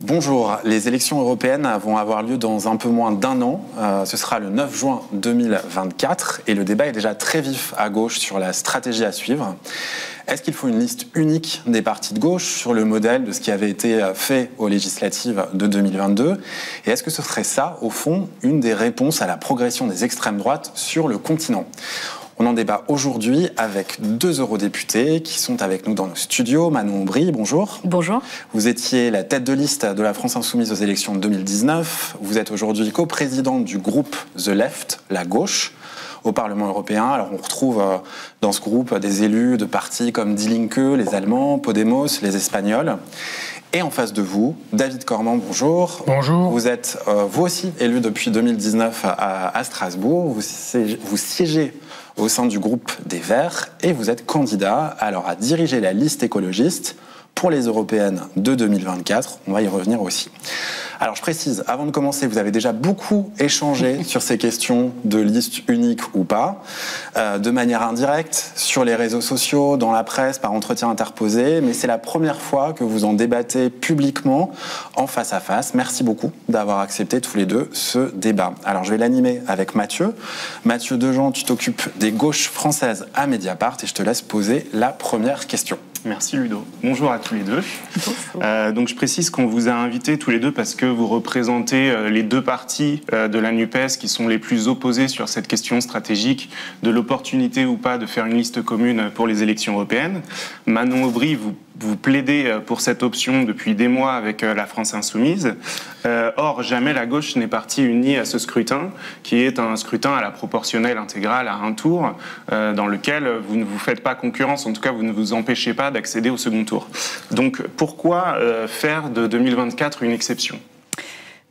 Bonjour, les élections européennes vont avoir lieu dans un peu moins d'un an. Ce sera le 9 juin 2024 et le débat est déjà très vif à gauche sur la stratégie à suivre. Est-ce qu'il faut une liste unique des partis de gauche sur le modèle de ce qui avait été fait aux législatives de 2022 ? Et est-ce que ce serait ça, au fond, une des réponses à la progression des extrêmes droites sur le continent ? On en débat aujourd'hui avec deux eurodéputés qui sont avec nous dans nos studios. Manon Aubry, bonjour. Bonjour. Vous étiez la tête de liste de la France Insoumise aux élections de 2019. Vous êtes aujourd'hui coprésidente du groupe The Left, la gauche, au Parlement européen. Alors on retrouve dans ce groupe des élus de partis comme Die Linke, les Allemands, Podemos, les Espagnols. Et en face de vous, David Cormand, bonjour. Bonjour. Vous êtes vous aussi élu depuis 2019 à Strasbourg. Vous siégez au sein du groupe des Verts et vous êtes candidat à diriger la liste écologiste pour les européennes de 2024. On va y revenir aussi. Alors je précise, avant de commencer, vous avez déjà beaucoup échangé sur ces questions de liste unique ou pas, de manière indirecte, sur les réseaux sociaux, dans la presse, par entretien interposé, mais c'est la première fois que vous en débattez publiquement, en face à face. Merci beaucoup d'avoir accepté tous les deux ce débat. Alors je vais l'animer avec Mathieu. Mathieu Dejean, tu t'occupes des gauches françaises à Mediapart et je te laisse poser la première question. Merci Ludo. Bonjour à tous les deux. Donc je précise qu'on vous a invités tous les deux parce que vous représentez les deux partis de la NUPES qui sont les plus opposés sur cette question stratégique de l'opportunité ou pas de faire une liste commune pour les élections européennes. Manon Aubry, vous plaidez pour cette option depuis des mois avec la France Insoumise. Or, jamais la gauche n'est partie unie à ce scrutin, qui est un scrutin à la proportionnelle intégrale à un tour, dans lequel vous ne vous faites pas concurrence, en tout cas vous ne vous empêchez pas d'accéder au second tour. Donc pourquoi faire de 2024 une exception ?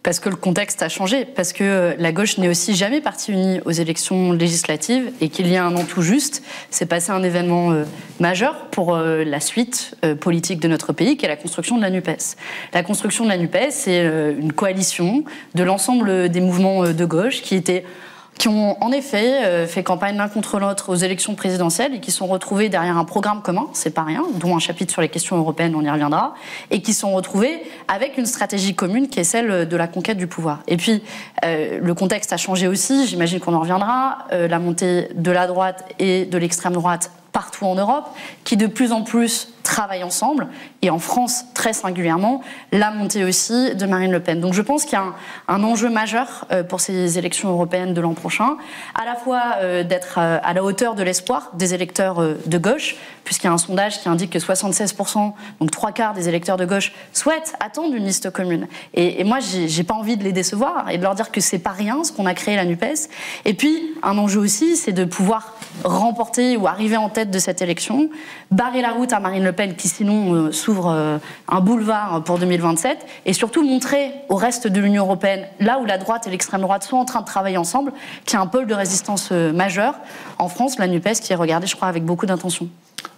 Parce que le contexte a changé, parce que la gauche n'est aussi jamais partie unie aux élections législatives et qu'il y a un an tout juste, s'est passé un événement majeur pour la suite politique de notre pays, qui est la construction de la NUPES. La construction de la NUPES, c'est une coalition de l'ensemble des mouvements de gauche qui ont en effet fait campagne l'un contre l'autre aux élections présidentielles et qui sont retrouvés derrière un programme commun, c'est pas rien, dont un chapitre sur les questions européennes, on y reviendra, et qui sont retrouvés avec une stratégie commune qui est celle de la conquête du pouvoir. Et puis, le contexte a changé aussi, j'imagine qu'on en reviendra, la montée de la droite et de l'extrême droite partout en Europe, qui de plus en plus travaillent ensemble, et en France très singulièrement, la montée aussi de Marine Le Pen. Donc je pense qu'il y a un enjeu majeur pour ces élections européennes de l'an prochain, à la fois d'être à la hauteur de l'espoir des électeurs de gauche, puisqu'il y a un sondage qui indique que 76%, donc 3/4 des électeurs de gauche, souhaitent attendre une liste commune. Et moi, j'ai pas envie de les décevoir et de leur dire que c'est pas rien ce qu'on a créé la NUPES. Et puis, un enjeu aussi, c'est de pouvoir remporter ou arriver en tête de cette élection, barrer la route à Marine Le Pen qui sinon s'ouvre un boulevard pour 2027 et surtout montrer au reste de l'Union européenne, là où la droite et l'extrême droite sont en train de travailler ensemble, qu'il y a un pôle de résistance majeur. En France, la NUPES qui est regardée, je crois, avec beaucoup d'intention.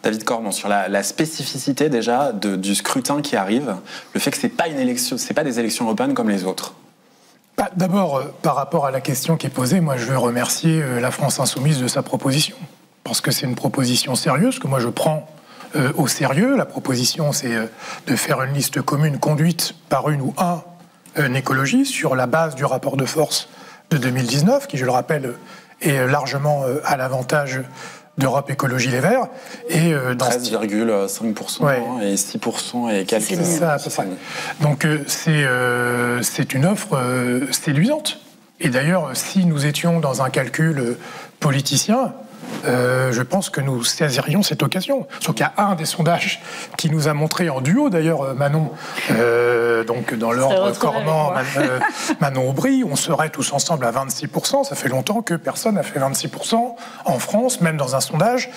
David Cormand, sur la spécificité déjà du scrutin qui arrive, le fait que c'est pas des élections européennes comme les autres. D'abord, par rapport à la question qui est posée, moi je veux remercier la France Insoumise de sa proposition. Parce que c'est une proposition sérieuse, que moi je prends au sérieux. La proposition, c'est de faire une liste commune conduite par une ou un écologiste sur la base du rapport de force de 2019, qui, je le rappelle, est largement à l'avantage d'Europe Écologie Les Verts. 13,5% ouais. Et 6% et quelques. C'est ça, à peu près. Donc c'est une offre séduisante. Et d'ailleurs, si nous étions dans un calcul politicien, je pense que nous saisirions cette occasion. Sauf qu'il y a un des sondages qui nous a montré en duo, d'ailleurs, Manon, donc dans l'ordre Cormand, Manon Aubry, on serait tous ensemble à 26%. Ça fait longtemps que personne n'a fait 26% en France, même dans un sondage.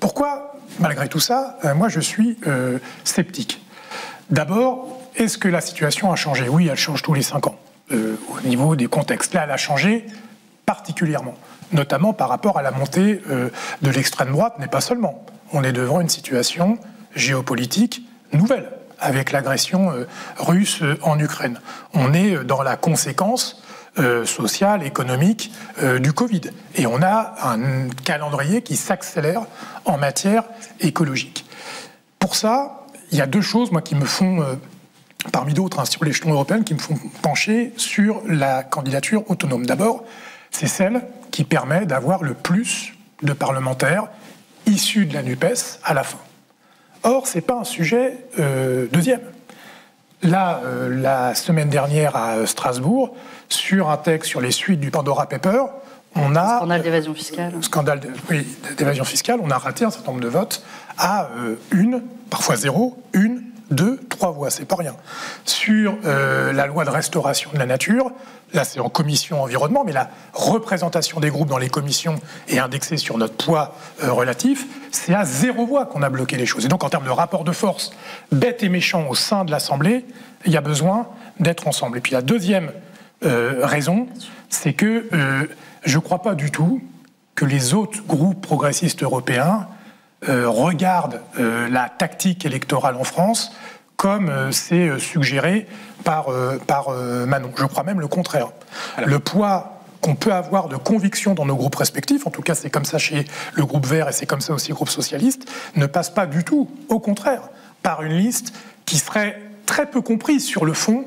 Pourquoi, malgré tout ça, moi je suis sceptique. D'abord, est-ce que la situation a changé ? Oui, elle change tous les 5 ans. Au niveau des contextes. Là, elle a changé particulièrement, notamment par rapport à la montée de l'extrême droite, mais pas seulement. On est devant une situation géopolitique nouvelle, avec l'agression russe en Ukraine. On est dans la conséquence sociale, économique du Covid. Et on a un calendrier qui s'accélère en matière écologique. Pour ça, il y a deux choses, moi, qui me font parmi d'autres, sur l'échelon européen, qui me font pencher sur la candidature autonome. D'abord, c'est celle qui permet d'avoir le plus de parlementaires issus de la NUPES à la fin. Or, ce n'est pas un sujet deuxième. Là, la semaine dernière à Strasbourg, sur un texte sur les suites du Pandora Papers, on a... Scandale d'évasion fiscale. Scandale d'évasion fiscale, on a raté un certain nombre de votes à parfois 0, 1, 2, 3 voix, c'est pas rien. Sur la loi de restauration de la nature, là c'est en commission environnement, mais la représentation des groupes dans les commissions est indexée sur notre poids relatif, c'est à 0 voix qu'on a bloqué les choses. Et donc en termes de rapport de force, bête et méchant au sein de l'Assemblée, il y a besoin d'être ensemble. Et puis la deuxième raison, c'est que je ne crois pas du tout que les autres groupes progressistes européens regardent la tactique électorale en France comme c'est suggéré par Manon. Je crois même le contraire. Alors, le poids qu'on peut avoir de conviction dans nos groupes respectifs, en tout cas c'est comme ça chez le groupe Vert et c'est comme ça aussi le groupe socialiste, ne passe pas du tout, au contraire, par une liste qui serait très peu comprise sur le fond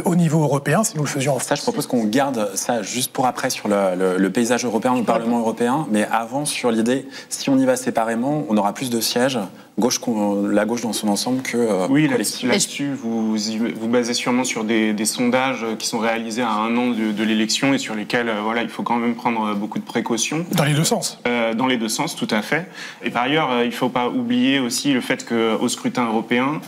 au niveau européen si nous le faisions en France. Ça, je propose qu'on garde ça juste pour après sur le paysage européen, le Parlement européen, mais avant sur l'idée, si on y va séparément, on aura plus de sièges, la gauche dans son ensemble que oui, là-dessus, vous basez sûrement sur des sondages qui sont réalisés à 1 an de l'élection et sur lesquels il faut quand même prendre beaucoup de précautions. Dans les deux sens. Dans les deux sens, tout à fait. Et par ailleurs, il ne faut pas oublier aussi le fait qu'au scrutin européen,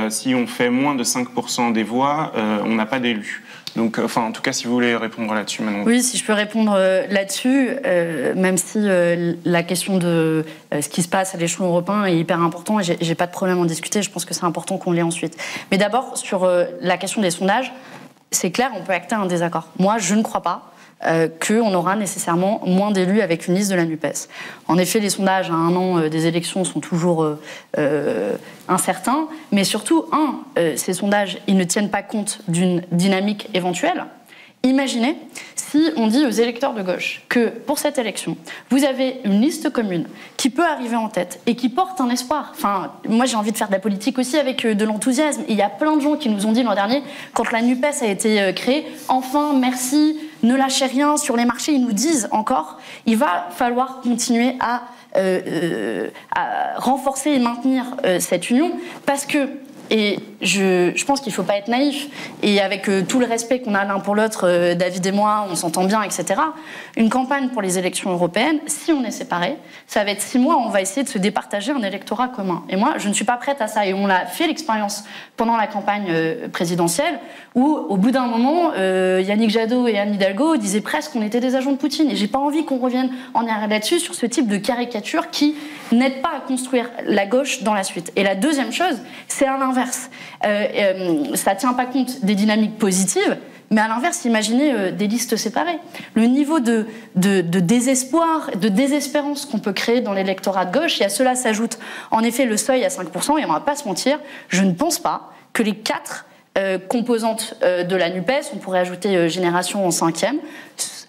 si on fait moins de 5% des voix, on n'a pas d'élus. Donc, en tout cas, si vous voulez répondre là-dessus, Manon. Oui, si je peux répondre là-dessus, même si la question de ce qui se passe à l'échelon européen est hyper important, et j'ai pas de problème à en discuter, je pense que c'est important qu'on l'ait ensuite. Mais d'abord, sur la question des sondages, c'est clair, on peut acter un désaccord. Moi, je ne crois pas qu'on aura nécessairement moins d'élus avec une liste de la NUPES. En effet, les sondages à 1 an des élections sont toujours incertains, mais surtout, ces sondages, ils ne tiennent pas compte d'une dynamique éventuelle. Imaginez si on dit aux électeurs de gauche que pour cette élection, vous avez une liste commune qui peut arriver en tête et qui porte un espoir. Enfin, moi j'ai envie de faire de la politique aussi avec de l'enthousiasme. Il y a plein de gens qui nous ont dit l'an dernier, quand la NUPES a été créée, enfin, merci, ne lâchez rien sur les marchés. Ils nous disent encore, il va falloir continuer à renforcer et maintenir cette union parce que et je pense qu'il ne faut pas être naïf. Et avec tout le respect qu'on a l'un pour l'autre, David et moi, on s'entend bien, etc. Une campagne pour les élections européennes, si on est séparés, ça va être 6 mois, on va essayer de se départager un électorat commun. Et moi, je ne suis pas prête à ça. Et on l'a fait l'expérience pendant la campagne présidentielle, où au bout d'un moment, Yannick Jadot et Anne Hidalgo disaient presque qu'on était des agents de Poutine. Et j'ai pas envie qu'on revienne en arrière là-dessus, sur ce type de caricature qui n'aide pas à construire la gauche dans la suite. Et la deuxième chose, c'est à l'inverse. Ça ne tient pas compte des dynamiques positives, mais à l'inverse, imaginez des listes séparées. Le niveau de désespoir, de désespérance qu'on peut créer dans l'électorat de gauche, et à cela s'ajoute en effet le seuil à 5%, et on ne va pas se mentir, je ne pense pas que les 4 composantes de la NUPES, on pourrait ajouter Génération en 5e,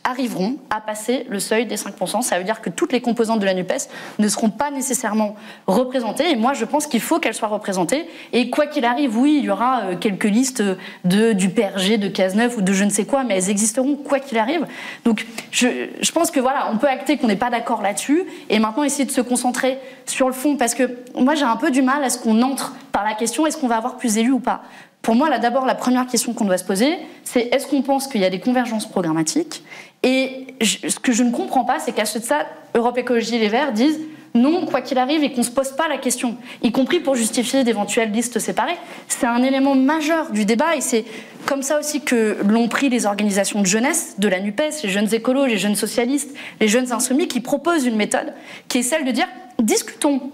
arriveront à passer le seuil des 5%. Ça veut dire que toutes les composantes de la NUPES ne seront pas nécessairement représentées. Et moi, je pense qu'il faut qu'elles soient représentées. Et quoi qu'il arrive, oui, il y aura quelques listes du PRG, de Cazeneuve ou de je ne sais quoi, mais elles existeront quoi qu'il arrive. Donc, je pense que voilà, on peut acter qu'on n'est pas d'accord là-dessus. Et maintenant, essayer de se concentrer sur le fond. Parce que moi, j'ai un peu du mal à ce qu'on entre par la question, est-ce qu'on va avoir plus d'élus ou pas ? Pour moi, là, d'abord, la première question qu'on doit se poser, c'est est-ce qu'on pense qu'il y a des convergences programmatiques ? Et ce que je ne comprends pas, c'est qu'à ce stade, Europe Écologie Les Verts disent non, quoi qu'il arrive, et qu'on ne se pose pas la question, y compris pour justifier d'éventuelles listes séparées. C'est un élément majeur du débat, et c'est comme ça aussi que l'ont pris les organisations de jeunesse de la NUPES, les jeunes écolos, les jeunes socialistes, les jeunes insoumis, qui proposent une méthode qui est celle de dire discutons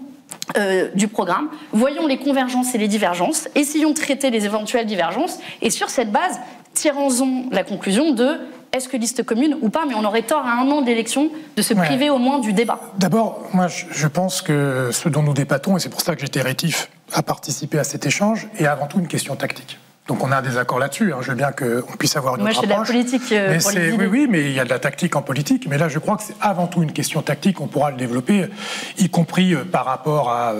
du programme, voyons les convergences et les divergences, essayons de traiter les éventuelles divergences, et sur cette base, tirons-en la conclusion de est-ce que liste commune ou pas, mais on aurait tort à 1 an d'élection de se priver au moins du débat. D'abord, moi je pense que ce dont nous débattons, et c'est pour ça que j'étais rétif à participer à cet échange, est avant tout une question tactique. Donc on a un désaccord là-dessus. Je veux bien qu'on puisse avoir une autre approche. Moi, je fais de la politique pour les idées. Oui, mais il y a de la tactique en politique. Mais là, je crois que c'est avant tout une question tactique. On pourra le développer, y compris par rapport à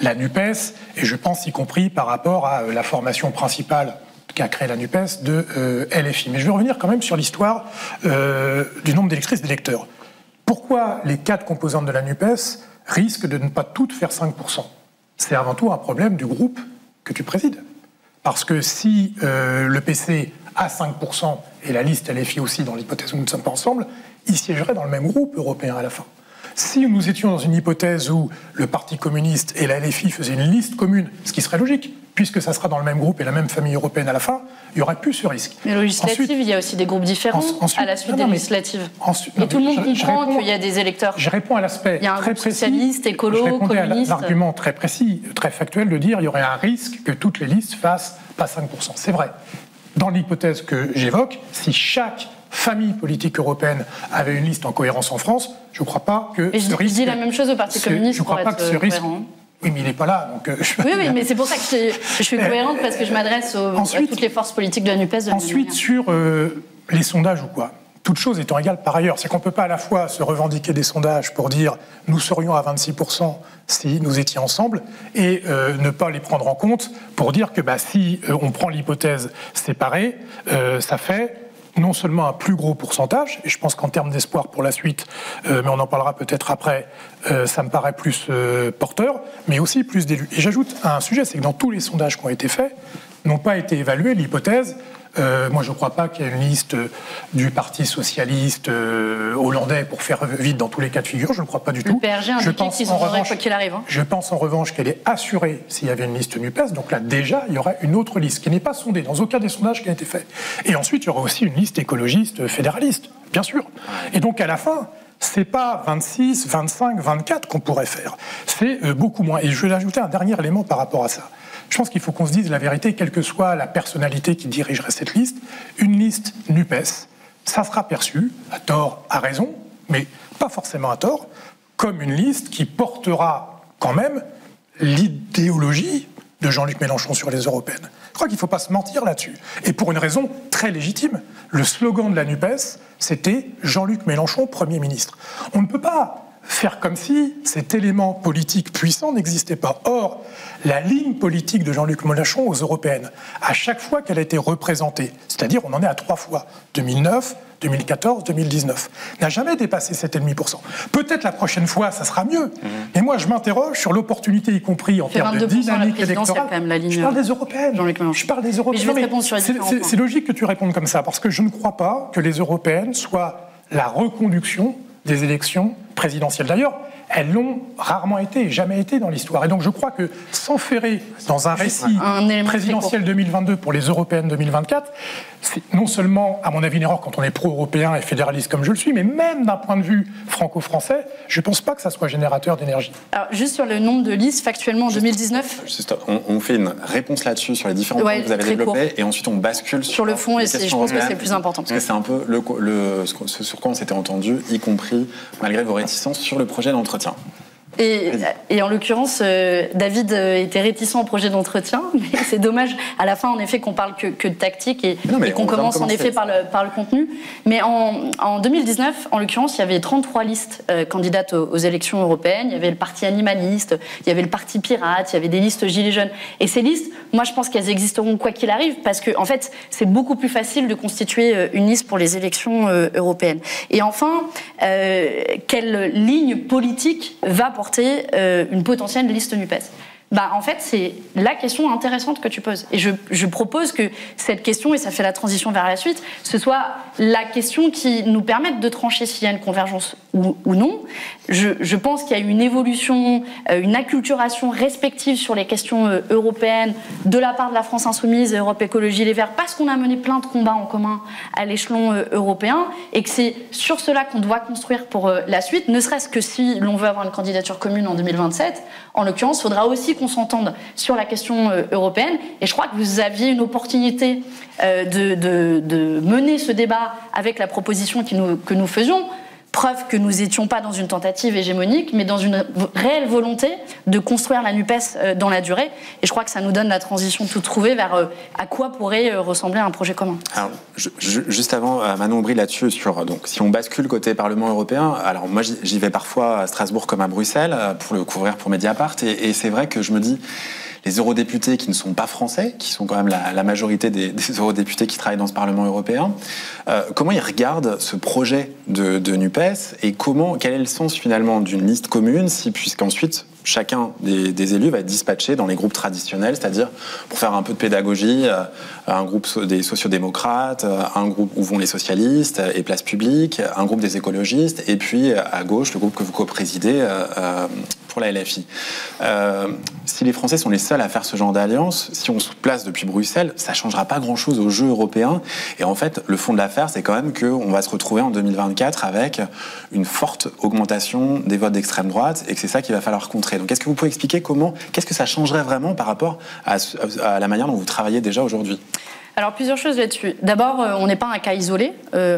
la NUPES, et je pense y compris par rapport à la formation principale qu'a créé la NUPES de LFI. Mais je vais revenir quand même sur l'histoire du nombre d'électrices d'électeurs. Pourquoi les 4 composantes de la NUPES risquent de ne pas toutes faire 5%? C'est avant tout un problème du groupe que tu présides. Parce que si le PC a 5% et la liste LFI aussi, dans l'hypothèse où nous ne sommes pas ensemble, ils siégeraient dans le même groupe européen à la fin. Si nous étions dans une hypothèse où le Parti communiste et la LFI faisaient une liste commune, ce qui serait logique, puisque ça sera dans le même groupe et la même famille européenne à la fin, il n'y aurait plus ce risque. Mais législative, il y a aussi des groupes différents à la suite des législatives. Et tout le monde comprend qu'il y a des électeurs. Je réponds à l'aspect très précis. Il y a un groupe socialiste, écolo, communiste. Je répondais à l'argument très précis, très factuel de dire qu'il y aurait un risque que toutes les listes fassent pas 5%. C'est vrai. Dans l'hypothèse que j'évoque, si chaque famille politique européenne avait une liste en cohérence en France, je ne crois pas que ce risque... Je dis la même chose au Parti communiste. Je ne crois pas que ce risque... Oui, mais il n'est pas là, donc... Oui, mais c'est pour ça que je suis cohérente, parce que je m'adresse à toutes les forces politiques de la NUPES. Ensuite, sur les sondages ou quoi, toute chose étant égale par ailleurs, c'est qu'on ne peut pas à la fois se revendiquer des sondages pour dire nous serions à 26% si nous étions ensemble, et ne pas les prendre en compte pour dire que si on prend l'hypothèse séparée, ça fait non seulement un plus gros pourcentage, et je pense qu'en termes d'espoir pour la suite, mais on en parlera peut-être après, ça me paraît plus porteur, mais aussi plus d'élus. Et j'ajoute un sujet, c'est que dans tous les sondages qui ont été faits, n'ont pas été évalués l'hypothèse. Moi, je ne crois pas qu'il y ait une liste du Parti socialiste hollandais pour faire vite dans tous les cas de figure. Je ne crois pas du tout. Le PRG indique qu'ils en auraient quoi qu'il arrive. Je pense en revanche qu'elle est assurée s'il y avait une liste NUPES. Donc là, déjà, il y aurait une autre liste qui n'est pas sondée dans aucun des sondages qui a été fait. Et ensuite, il y aura aussi une liste écologiste fédéraliste, bien sûr. Et donc, à la fin, c'est pas 26, 25, 24 qu'on pourrait faire. C'est beaucoup moins. Et je vais ajouter un dernier élément par rapport à ça. Je pense qu'il faut qu'on se dise la vérité, quelle que soit la personnalité qui dirigerait cette liste. Une liste NUPES, ça sera perçu, à tort, à raison, mais pas forcément à tort, comme une liste qui portera quand même l'idéologie de Jean-Luc Mélenchon sur les européennes. Je crois qu'il ne faut pas se mentir là-dessus. Et pour une raison très légitime, le slogan de la NUPES, c'était Jean-Luc Mélenchon, Premier ministre. On ne peut pas faire comme si cet élément politique puissant n'existait pas. Or, la ligne politique de Jean-Luc Mélenchon aux européennes, à chaque fois qu'elle a été représentée, c'est-à-dire on en est à 3 fois, 2009, 2014, 2019, n'a jamais dépassé 7,5%. Peut-être la prochaine fois, ça sera mieux. Mais moi, je m'interroge sur l'opportunité, y compris en termes de dynamique électorale. Je parle des européennes. Je parle des européennes. C'est logique que tu répondes comme ça, parce que je ne crois pas que les européennes soient la reconduction des élections présidentielles. D'ailleurs, elles l'ont rarement été, jamais été dans l'histoire. Et donc je crois que s'enferrer dans un récit présidentiel 2022 pour les européennes 2024, c'est non seulement, à mon avis, une erreur quand on est pro-européen et fédéraliste comme je le suis, mais même d'un point de vue franco-français, je ne pense pas que ça soit générateur d'énergie. Alors, juste sur le nombre de listes, factuellement en 2019... On fait une réponse là-dessus sur les différents points que vous avez développés, et ensuite on bascule sur le fond, et je pense que c'est le plus important. Parce que c'est un peu ce sur quoi on s'était entendu, y compris, malgré vos réticences, sur le projet d'entretien. Et en l'occurrence, David était réticent au projet d'entretien, mais c'est dommage à la fin, en effet, qu'on parle que de tactique et qu'on commence en effet par le contenu. Mais en 2019, en l'occurrence, il y avait 33 listes candidates aux élections européennes. Il y avait le parti animaliste, il y avait le parti pirate, il y avait des listes gilets jaunes. Et ces listes, moi, je pense qu'elles existeront quoi qu'il arrive, parce que en fait, c'est beaucoup plus facile de constituer une liste pour les élections européennes. Et enfin, quelle ligne politique va porter une potentielle liste NUPES? En fait, c'est la question intéressante que tu poses. Et je propose que cette question, et ça fait la transition vers la suite, ce soit la question qui nous permette de trancher s'il y a une convergence ou non. Je pense qu'il y a une évolution, une acculturation respective sur les questions européennes de la part de la France Insoumise, Europe Écologie Les Verts, parce qu'on a mené plein de combats en commun à l'échelon européen, et que c'est sur cela qu'on doit construire pour la suite, ne serait-ce que si l'on veut avoir une candidature commune en 2027. En l'occurrence, il faudra aussi qu'on s'entende sur la question européenne, et je crois que vous aviez une opportunité de mener ce débat avec la proposition que nous faisions, preuve que nous n'étions pas dans une tentative hégémonique, mais dans une réelle volonté de construire la NUPES dans la durée. Et je crois que ça nous donne la transition toute trouvée vers à quoi pourrait ressembler un projet commun. Alors, juste avant, Manon Aubry là-dessus, donc, si on bascule côté Parlement européen, alors moi j'y vais parfois à Strasbourg comme à Bruxelles pour le couvrir pour Mediapart, et c'est vrai que je me dis, les eurodéputés qui ne sont pas français, qui sont quand même la majorité des eurodéputés qui travaillent dans ce Parlement européen, comment ils regardent ce projet de NUPES et quel est le sens finalement d'une liste commune, puisqu'ensuite chacun des élus va être dispatché dans les groupes traditionnels, c'est-à-dire pour faire un peu de pédagogie, un groupe des sociodémocrates, un groupe où vont les socialistes et Place Publique, un groupe des écologistes, et puis à gauche, le groupe que vous co-présidez pour la LFI. Si les Français sont les seuls à faire ce genre d'alliance, si on se place depuis Bruxelles, ça ne changera pas grand-chose au jeu européen. Et en fait, le fond de l'affaire, c'est quand même qu'on va se retrouver en 2024 avec une forte augmentation des votes d'extrême droite et que c'est ça qu'il va falloir contrer. Donc, est-ce que vous pouvez expliquer qu'est-ce que ça changerait vraiment par rapport à la manière dont vous travaillez déjà aujourd'hui ? Alors, plusieurs choses là-dessus. D'abord, on n'est pas un cas isolé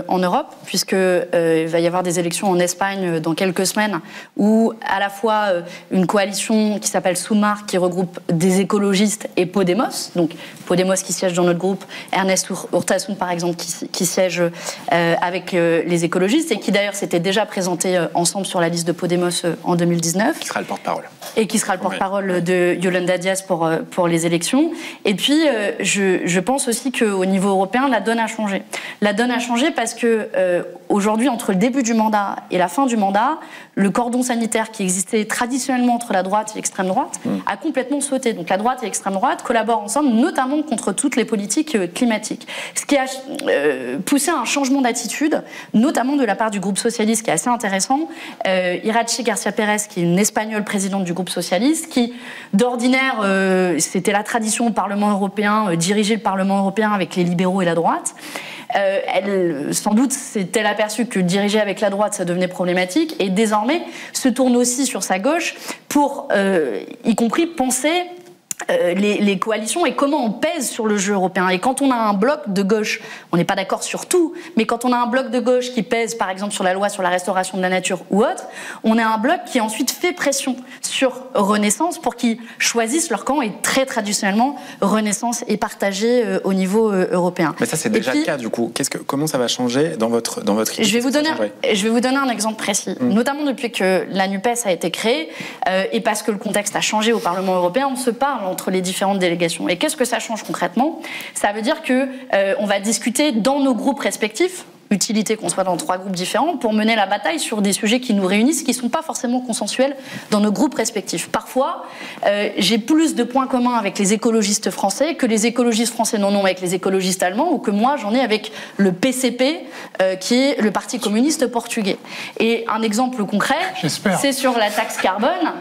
en Europe, puisqu'il va y avoir des élections en Espagne dans quelques semaines, où à la fois une coalition qui s'appelle Sumar, qui regroupe des écologistes, et Podemos, donc Podemos qui siège dans notre groupe, Ernest Urtasun par exemple, qui siège avec les écologistes, et qui d'ailleurs s'était déjà présenté ensemble sur la liste de Podemos en 2019. Qui sera le porte-parole. Et qui sera le porte-parole de Yolanda Díaz pour les élections. Et puis, je pense aussi qu'au niveau européen, la donne a changé. La donne a changé parce que aujourd'hui, entre le début du mandat et la fin du mandat, le cordon sanitaire qui existait traditionnellement entre la droite et l'extrême droite a complètement sauté. Donc la droite et l'extrême droite collaborent ensemble, notamment contre toutes les politiques climatiques. Ce qui a poussé à un changement d'attitude, notamment de la part du groupe socialiste, qui est assez intéressant. Iratxe Garcia Pérez, qui est une Espagnole présidente du groupe socialiste, qui d'ordinaire, c'était la tradition au Parlement européen, diriger le Parlement européen avec les libéraux et la droite. Elle, sans doute, s'est-elle aperçue que diriger avec la droite, ça devenait problématique, et désormais se tourne aussi sur sa gauche pour, y compris, penser les coalitions et comment on pèse sur le jeu européen. Et quand on a un bloc de gauche, on n'est pas d'accord sur tout, mais quand on a un bloc de gauche qui pèse par exemple sur la loi sur la restauration de la nature ou autre, on a un bloc qui ensuite fait pression sur Renaissance pour qu'ils choisissent leur camp, et très traditionnellement Renaissance est partagée au niveau européen. Mais ça c'est déjà le cas du coup. Comment ça va changer dans votre idée? Je vais vous donner un exemple précis, notamment depuis que la NUPES a été créée et parce que le contexte a changé au Parlement européen, on se parle entre les différentes délégations. Et qu'est-ce que ça change concrètement? Ça veut dire que on va discuter dans nos groupes respectifs, utilité qu'on soit dans 3 groupes différents, pour mener la bataille sur des sujets qui nous réunissent, qui ne sont pas forcément consensuels dans nos groupes respectifs. Parfois, j'ai plus de points communs avec les écologistes français que les écologistes français n'en ont avec les écologistes allemands, ou que moi j'en ai avec le PCP, qui est le Parti communiste portugais. Et un exemple concret, c'est sur la taxe carbone.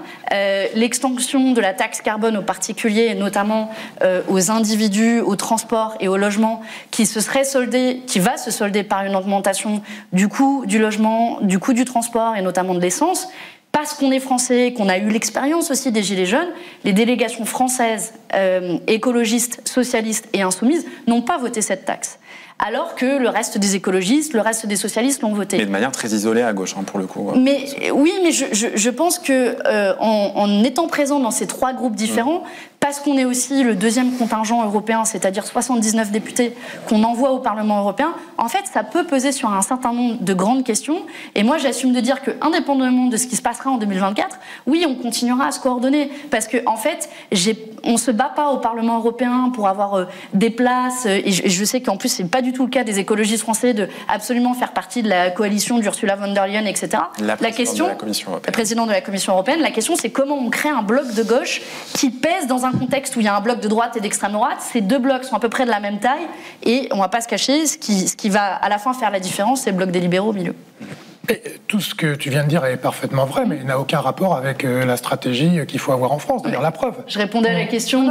L'extension de la taxe carbone aux particuliers, et notamment aux individus, au transport et au logement, qui va se solder par une augmentation du coût du logement, du coût du transport et notamment de l'essence. Parce qu'on est français, qu'on a eu l'expérience aussi des Gilets jaunes, les délégations françaises, écologistes, socialistes et insoumises n'ont pas voté cette taxe. Alors que le reste des écologistes, le reste des socialistes l'ont voté. Mais de manière très isolée à gauche, pour le coup. Mais oui, mais je pense que en étant présent dans ces 3 groupes différents, parce qu'on est aussi le deuxième contingent européen, c'est-à-dire 79 députés qu'on envoie au Parlement européen, en fait, ça peut peser sur un certain nombre de grandes questions. Et moi, j'assume de dire que, indépendamment de ce qui se passera en 2024, oui, on continuera à se coordonner. Parce que, en fait, on se bat pas au Parlement européen pour avoir des places. Et je sais qu'en plus, c'est pas du tout le cas des écologistes français de absolument faire partie de la coalition d'Ursula von der Leyen, etc. La présidente de la Commission européenne. La question, c'est comment on crée un bloc de gauche qui pèse dans un contexte où il y a un bloc de droite et d'extrême droite. Ces 2 blocs sont à peu près de la même taille, et on ne va pas se cacher, ce qui va à la fin faire la différence, c'est le bloc des libéraux au milieu. Et tout ce que tu viens de dire est parfaitement vrai, mais n'a aucun rapport avec la stratégie qu'il faut avoir en France. D'ailleurs, la preuve. Je répondais à la question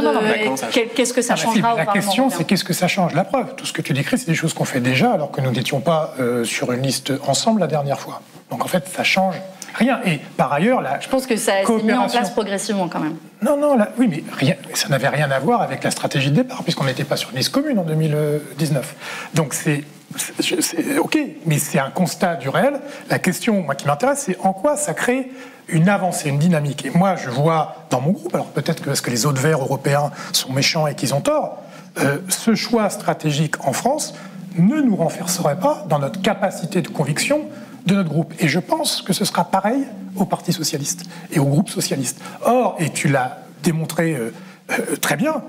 qu'est-ce que ça changera au Parlement européen. La question, c'est qu'est-ce que ça change? La preuve. Tout ce que tu décris, c'est des choses qu'on fait déjà, alors que nous n'étions pas sur une liste ensemble la dernière fois. Donc en fait, ça change rien. Et par ailleurs, je pense que ça s'est mis en place progressivement quand même. Non, oui, mais ça n'avait rien à voir avec la stratégie de départ, puisqu'on n'était pas sur une liste commune en 2019. Donc c'est ok, mais c'est un constat du réel. La question, moi, qui m'intéresse, c'est en quoi ça crée une avancée, une dynamique. Et moi, je vois dans mon groupe, alors peut-être que parce que les autres verts européens sont méchants et qu'ils ont tort, ce choix stratégique en France ne nous renforcerait pas dans notre capacité de conviction de notre groupe. Et je pense que ce sera pareil au Parti socialiste et au groupe socialiste. Or, et tu l'as démontré très bien,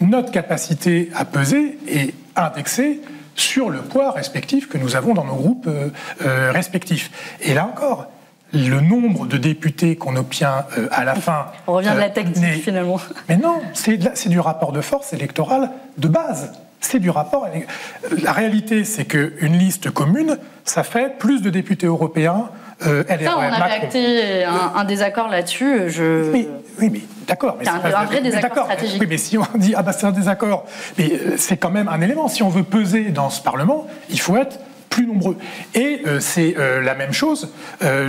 notre capacité à peser est indexée sur le poids respectif que nous avons dans nos groupes respectifs. Et là encore, le nombre de députés qu'on obtient à la fin... On revient de la tactique, finalement. Mais non, c'est du rapport de force électorale de base. C'est du rapport... La réalité, c'est qu'une liste commune, ça fait plus de députés européens LR, ça, on avait acté un désaccord là-dessus. Oui, mais d'accord. C'est un vrai désaccord stratégique. Oui, mais si on dit c'est un désaccord, mais c'est quand même un élément. Si on veut peser dans ce Parlement, il faut être plus nombreux. Et c'est la même chose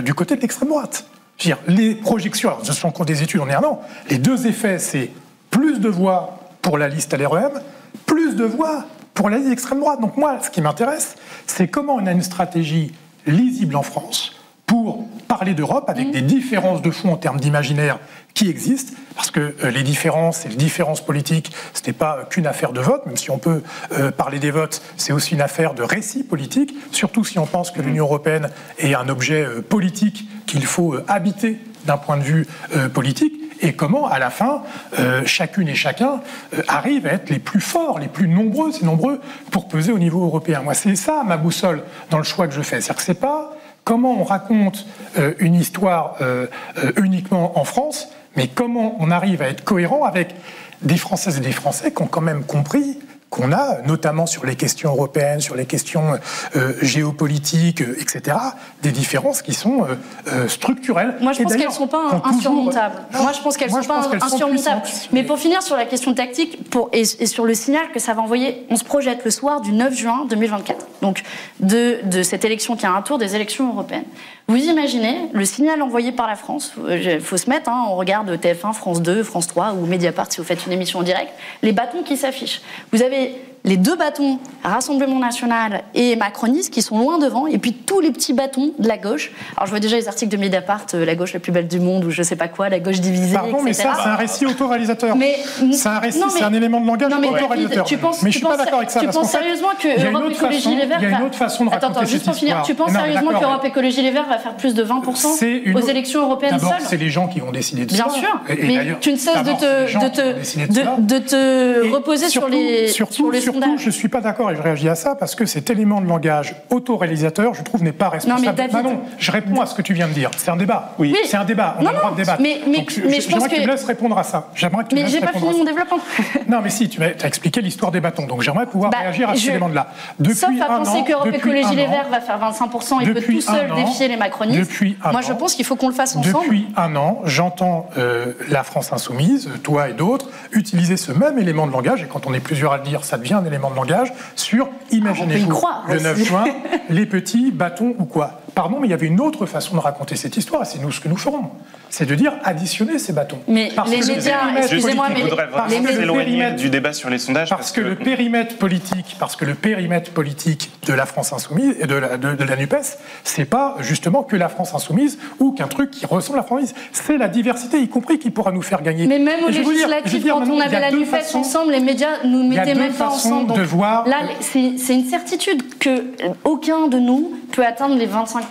du côté de l'extrême droite. Je veux dire, les projections, alors, ce sont encore des études, on est un an. Les deux effets, c'est plus de voix pour la liste LREM, plus de voix pour la liste extrême droite. Donc moi, ce qui m'intéresse, c'est comment on a une stratégie lisible en France pour parler d'Europe avec des différences de fond en termes d'imaginaire qui existent, parce que les différences et les différences politiques, ce n'est pas qu'une affaire de vote, même si on peut parler des votes, c'est aussi une affaire de récit politique, surtout si on pense que l'Union européenne est un objet politique qu'il faut habiter d'un point de vue politique, et comment, à la fin, chacune et chacun arrive à être les plus forts, les plus nombreux pour peser au niveau européen. Moi, c'est ça ma boussole dans le choix que je fais. C'est-à-dire que c'est pas comment on raconte une histoire uniquement en France, mais comment on arrive à être cohérent avec des Françaises et des Français qui ont quand même compris qu'on a, notamment sur les questions européennes, sur les questions géopolitiques, etc., des différences qui sont structurelles. Moi, je pense qu'elles ne sont pas insurmontables. Moi, je pense qu'elles ne sont pas insurmontables. Mais pour finir sur la question tactique et sur le signal que ça va envoyer, on se projette le soir du 9 juin 2024, donc de cette élection qui a un tour des élections européennes. Vous imaginez le signal envoyé par la France, il faut se mettre, on regarde TF1, France 2, France 3 ou Mediapart si vous faites une émission en direct, les bâtons qui s'affichent. Vous avez les deux bâtons, Rassemblement National et macronistes, qui sont loin devant, et puis tous les petits bâtons de la gauche. Alors je vois déjà les articles de Mediapart, la gauche la plus belle du monde, ou je sais pas quoi, la gauche divisée, Pardon, etc. mais ça, c'est un récit autoréalisateur. C'est un récit, c'est un élément de langage autoréalisateur. Mais je suis pas d'accord avec ça. Tu penses sérieusement que Europe Écologie Les Verts... Il y a une autre façon de raconter cette histoire. Tu penses sérieusement qu'Europe Écologie Les Verts va faire plus de 20% aux élections européennes seules ? D'abord, c'est les gens qui vont décider de ça. Bien sûr, mais tu ne cesses de te reposer sur les sondages. Surtout, je ne suis pas d'accord et je réagis à ça parce que cet élément de langage autoréalisateur, je trouve, n'est pas responsable. Non, mais David... non, je réponds à ce que tu viens de dire. C'est un débat. Oui. C'est un débat. On a le droit de débattre. Mais je pense que tu me laisses répondre à ça. Mais j'ai pas fini mon développement. Non, mais si, tu as expliqué l'histoire des bâtons. Donc j'aimerais pouvoir réagir à cet élément-là. Sauf à penser qu'Europe Écologie Les Verts va faire 25% et peut tout seul défier les macronistes. Moi, je pense qu'il faut qu'on le fasse ensemble. Depuis un an, j'entends la France Insoumise, toi et d'autres, utiliser ce même élément de langage, et quand on est plusieurs à le dire, ça devient un élément de langage, sur, imaginez-vous, le 9 juin, les petits bâtons ou quoi. Pardon, mais il y avait une autre façon de raconter cette histoire, et c'est nous ce que nous ferons. C'est de dire additionner ces bâtons. Mais les médias, excusez-moi, mais les médias s'éloigner du débat sur les sondages parce que le périmètre politique de la France Insoumise et de la NUPES, c'est pas justement que la France Insoumise ou qu'un truc qui ressemble à la France Insoumise. C'est la diversité, y compris, qui pourra nous faire gagner. Mais même aux législatives, quand on avait la NUPES ensemble, les médias nous mettaient même pas ensemble. Donc là, c'est une certitude que aucun de nous peut atteindre les 25%.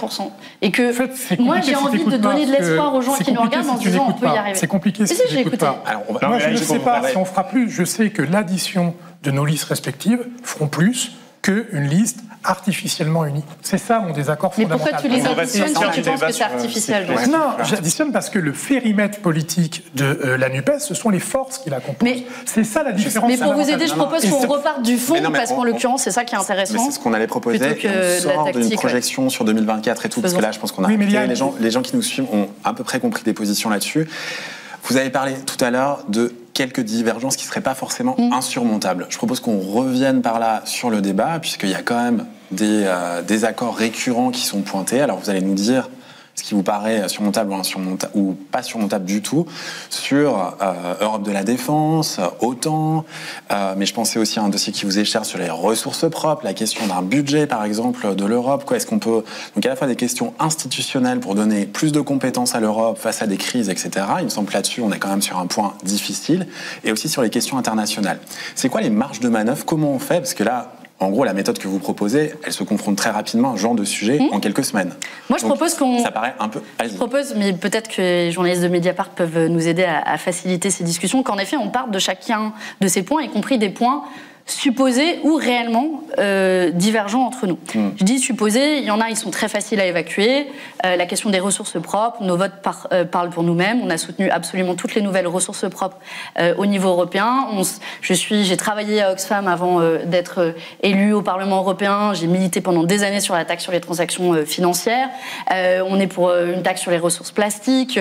Et que moi, j'ai envie de donner de l'espoir aux gens qui nous regardent en se disant on peut y arriver. C'est compliqué si tu n'écoutes pas. Moi, je ne sais pas si on fera plus. Je sais que l'addition de nos listes respectives feront plus qu'une liste artificiellement unie. C'est ça mon désaccord fondamental. Mais pourquoi tu les additionnes si tu penses que c'est artificiel? Non, j'additionne parce que le périmètre politique de la NUPES, ce sont les forces qui la composent. C'est ça la différence. Mais pour vous aider, je propose qu'on reparte du fond, parce qu'en l'occurrence, c'est ça qui est intéressant. C'est ce qu'on allait proposer. On sort d'une projection sur 2024 et tout, parce que là, je pense qu'on a les gens qui nous suivent ont à peu près compris des positions là-dessus. Vous avez parlé tout à l'heure de quelques divergences qui ne seraient pas forcément insurmontables. Je propose qu'on revienne par là sur le débat, puisqu'il y a quand même des accords récurrents qui sont pointés. Alors vous allez nous dire ce qui vous paraît surmontable ou pas surmontable du tout, sur Europe de la défense, OTAN, mais je pensais aussi à un dossier qui vous est cher sur les ressources propres, la question d'un budget par exemple de l'Europe. Est-ce qu'on peut, donc à la fois des questions institutionnelles pour donner plus de compétences à l'Europe face à des crises, etc. Il me semble que là-dessus on est quand même sur un point difficile, et aussi sur les questions internationales. C'est quoi les marges de manœuvre? Comment on fait? Parce que là, en gros, la méthode que vous proposez, elle se confronte très rapidement à ce genre de sujet en quelques semaines. Moi, je propose qu'on... Ça paraît un peu... Je propose, mais peut-être que les journalistes de Mediapart peuvent nous aider à faciliter ces discussions, qu'en effet, on parte de chacun de ces points, y compris des points supposés ou réellement divergents entre nous. Je dis supposés, il y en a, ils sont très faciles à évacuer. La question des ressources propres, nos votes parlent pour nous-mêmes. On a soutenu absolument toutes les nouvelles ressources propres au niveau européen. J'ai travaillé à Oxfam avant d'être élue au Parlement européen. J'ai milité pendant des années sur la taxe sur les transactions financières. On est pour une taxe sur les ressources plastiques,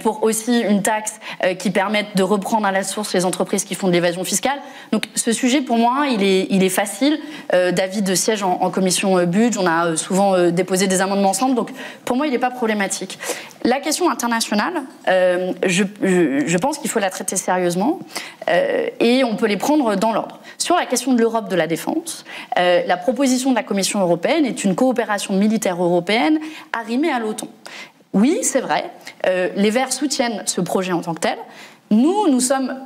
pour aussi une taxe qui permette de reprendre à la source les entreprises qui font de l'évasion fiscale. Donc ce sujet, pour moi, il est facile. David siège en commission budget, on a souvent déposé des amendements ensemble, donc pour moi, il n'est pas problématique. La question internationale, je pense qu'il faut la traiter sérieusement et on peut les prendre dans l'ordre. Sur la question de l'Europe de la défense, la proposition de la Commission européenne est une coopération militaire européenne arrimée à l'OTAN. Oui, c'est vrai, les Verts soutiennent ce projet en tant que tel. Nous sommes,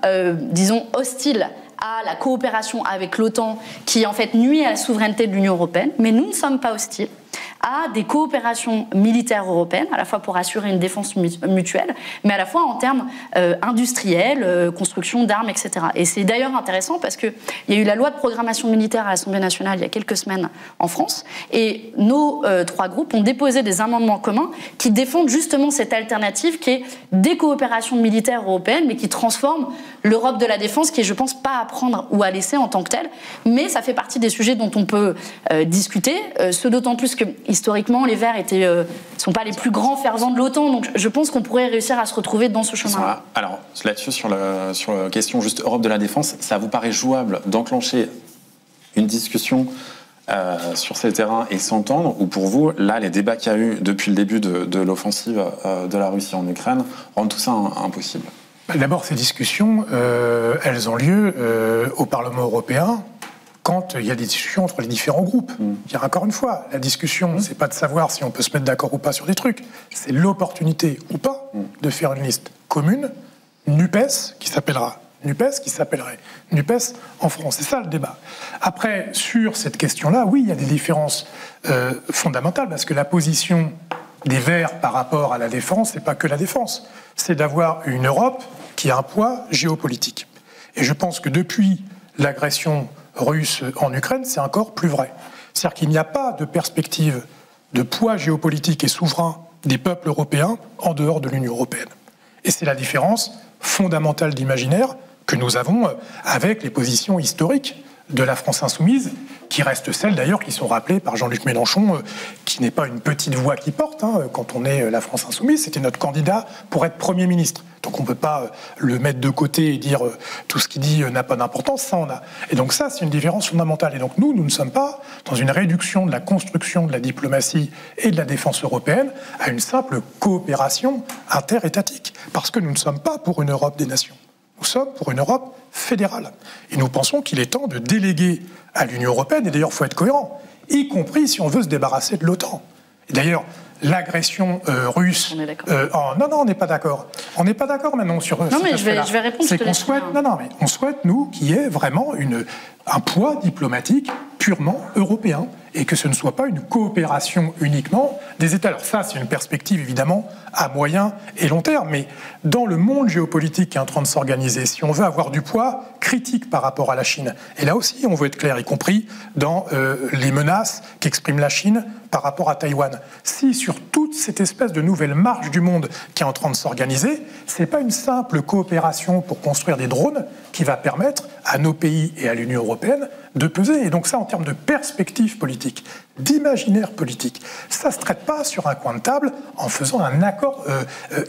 disons, hostiles à la coopération avec l'OTAN qui en fait nuit à la souveraineté de l'Union européenne, mais nous ne sommes pas hostiles à des coopérations militaires européennes, à la fois pour assurer une défense mutuelle, mais à la fois en termes industriels, construction d'armes, etc. Et c'est d'ailleurs intéressant parce qu'il y a eu la loi de programmation militaire à l'Assemblée nationale il y a quelques semaines en France, et nos trois groupes ont déposé des amendements communs qui défendent justement cette alternative qui est des coopérations militaires européennes, mais qui transforment l'Europe de la défense, qui est, je pense, pas à prendre ou à laisser en tant que telle, mais ça fait partie des sujets dont on peut discuter, ce d'autant plus que historiquement, les Verts ne sont pas les plus grands fervents de l'OTAN, donc je pense qu'on pourrait réussir à se retrouver dans ce chemin-là. Alors, là-dessus, sur la question juste Europe de la défense, ça vous paraît jouable d'enclencher une discussion sur ces terrains et s'entendre, ou pour vous, là, les débats qu'il y a eu depuis le début de l'offensive de la Russie en Ukraine rendent tout ça impossible? D'abord, ces discussions, elles ont lieu au Parlement européen, quand il y a des discussions entre les différents groupes. Encore une fois, la discussion, c'est pas de savoir si on peut se mettre d'accord ou pas sur des trucs, c'est l'opportunité ou pas de faire une liste commune, NUPES, qui s'appellerait NUPES en France. C'est ça le débat. Après, sur cette question-là, oui, il y a des différences fondamentales, parce que la position des Verts par rapport à la défense, c'est pas que la défense, c'est d'avoir une Europe qui a un poids géopolitique. Et je pense que depuis l'agression russe en Ukraine, c'est encore plus vrai. C'est-à-dire qu'il n'y a pas de perspective de poids géopolitique et souverain des peuples européens en dehors de l'Union européenne. Et c'est la différence fondamentale d'imaginaire que nous avons avec les positions historiques de la France insoumise, qui restent celles d'ailleurs qui sont rappelées par Jean-Luc Mélenchon, qui n'est pas une petite voix qui porte, quand on est la France insoumise, c'était notre candidat pour être Premier ministre. Donc on ne peut pas le mettre de côté et dire tout ce qu'il dit n'a pas d'importance, ça on a. Et donc ça, c'est une différence fondamentale. Et donc nous ne sommes pas dans une réduction de la construction de la diplomatie et de la défense européenne à une simple coopération interétatique, parce que nous ne sommes pas pour une Europe des nations. Nous sommes pour une Europe fédérale. Et nous pensons qu'il est temps de déléguer à l'Union européenne, et d'ailleurs il faut être cohérent, y compris si on veut se débarrasser de l'OTAN. Et d'ailleurs, l'agression russe... On est d'accord. Non, on n'est pas d'accord. On n'est pas d'accord maintenant sur... Non, mais je vais répondre. C'est qu'on souhaite... Non, mais on souhaite, nous, qu'il y ait vraiment un poids diplomatique purement européen, et que ce ne soit pas une coopération uniquement des États. Alors ça, c'est une perspective, évidemment, à moyen et long terme, mais dans le monde géopolitique qui est en train de s'organiser, si on veut avoir du poids critique par rapport à la Chine, et là aussi, on veut être clair, y compris dans les menaces qu'exprime la Chine par rapport à Taïwan. Si sur toute cette espèce de nouvelle marche du monde qui est en train de s'organiser, c'est pas une simple coopération pour construire des drones qui va permettre à nos pays et à l'Union européenne de peser. Et donc ça, en termes de perspective politique, d'imaginaire politique, ça ne se traite pas sur un coin de table en faisant un accord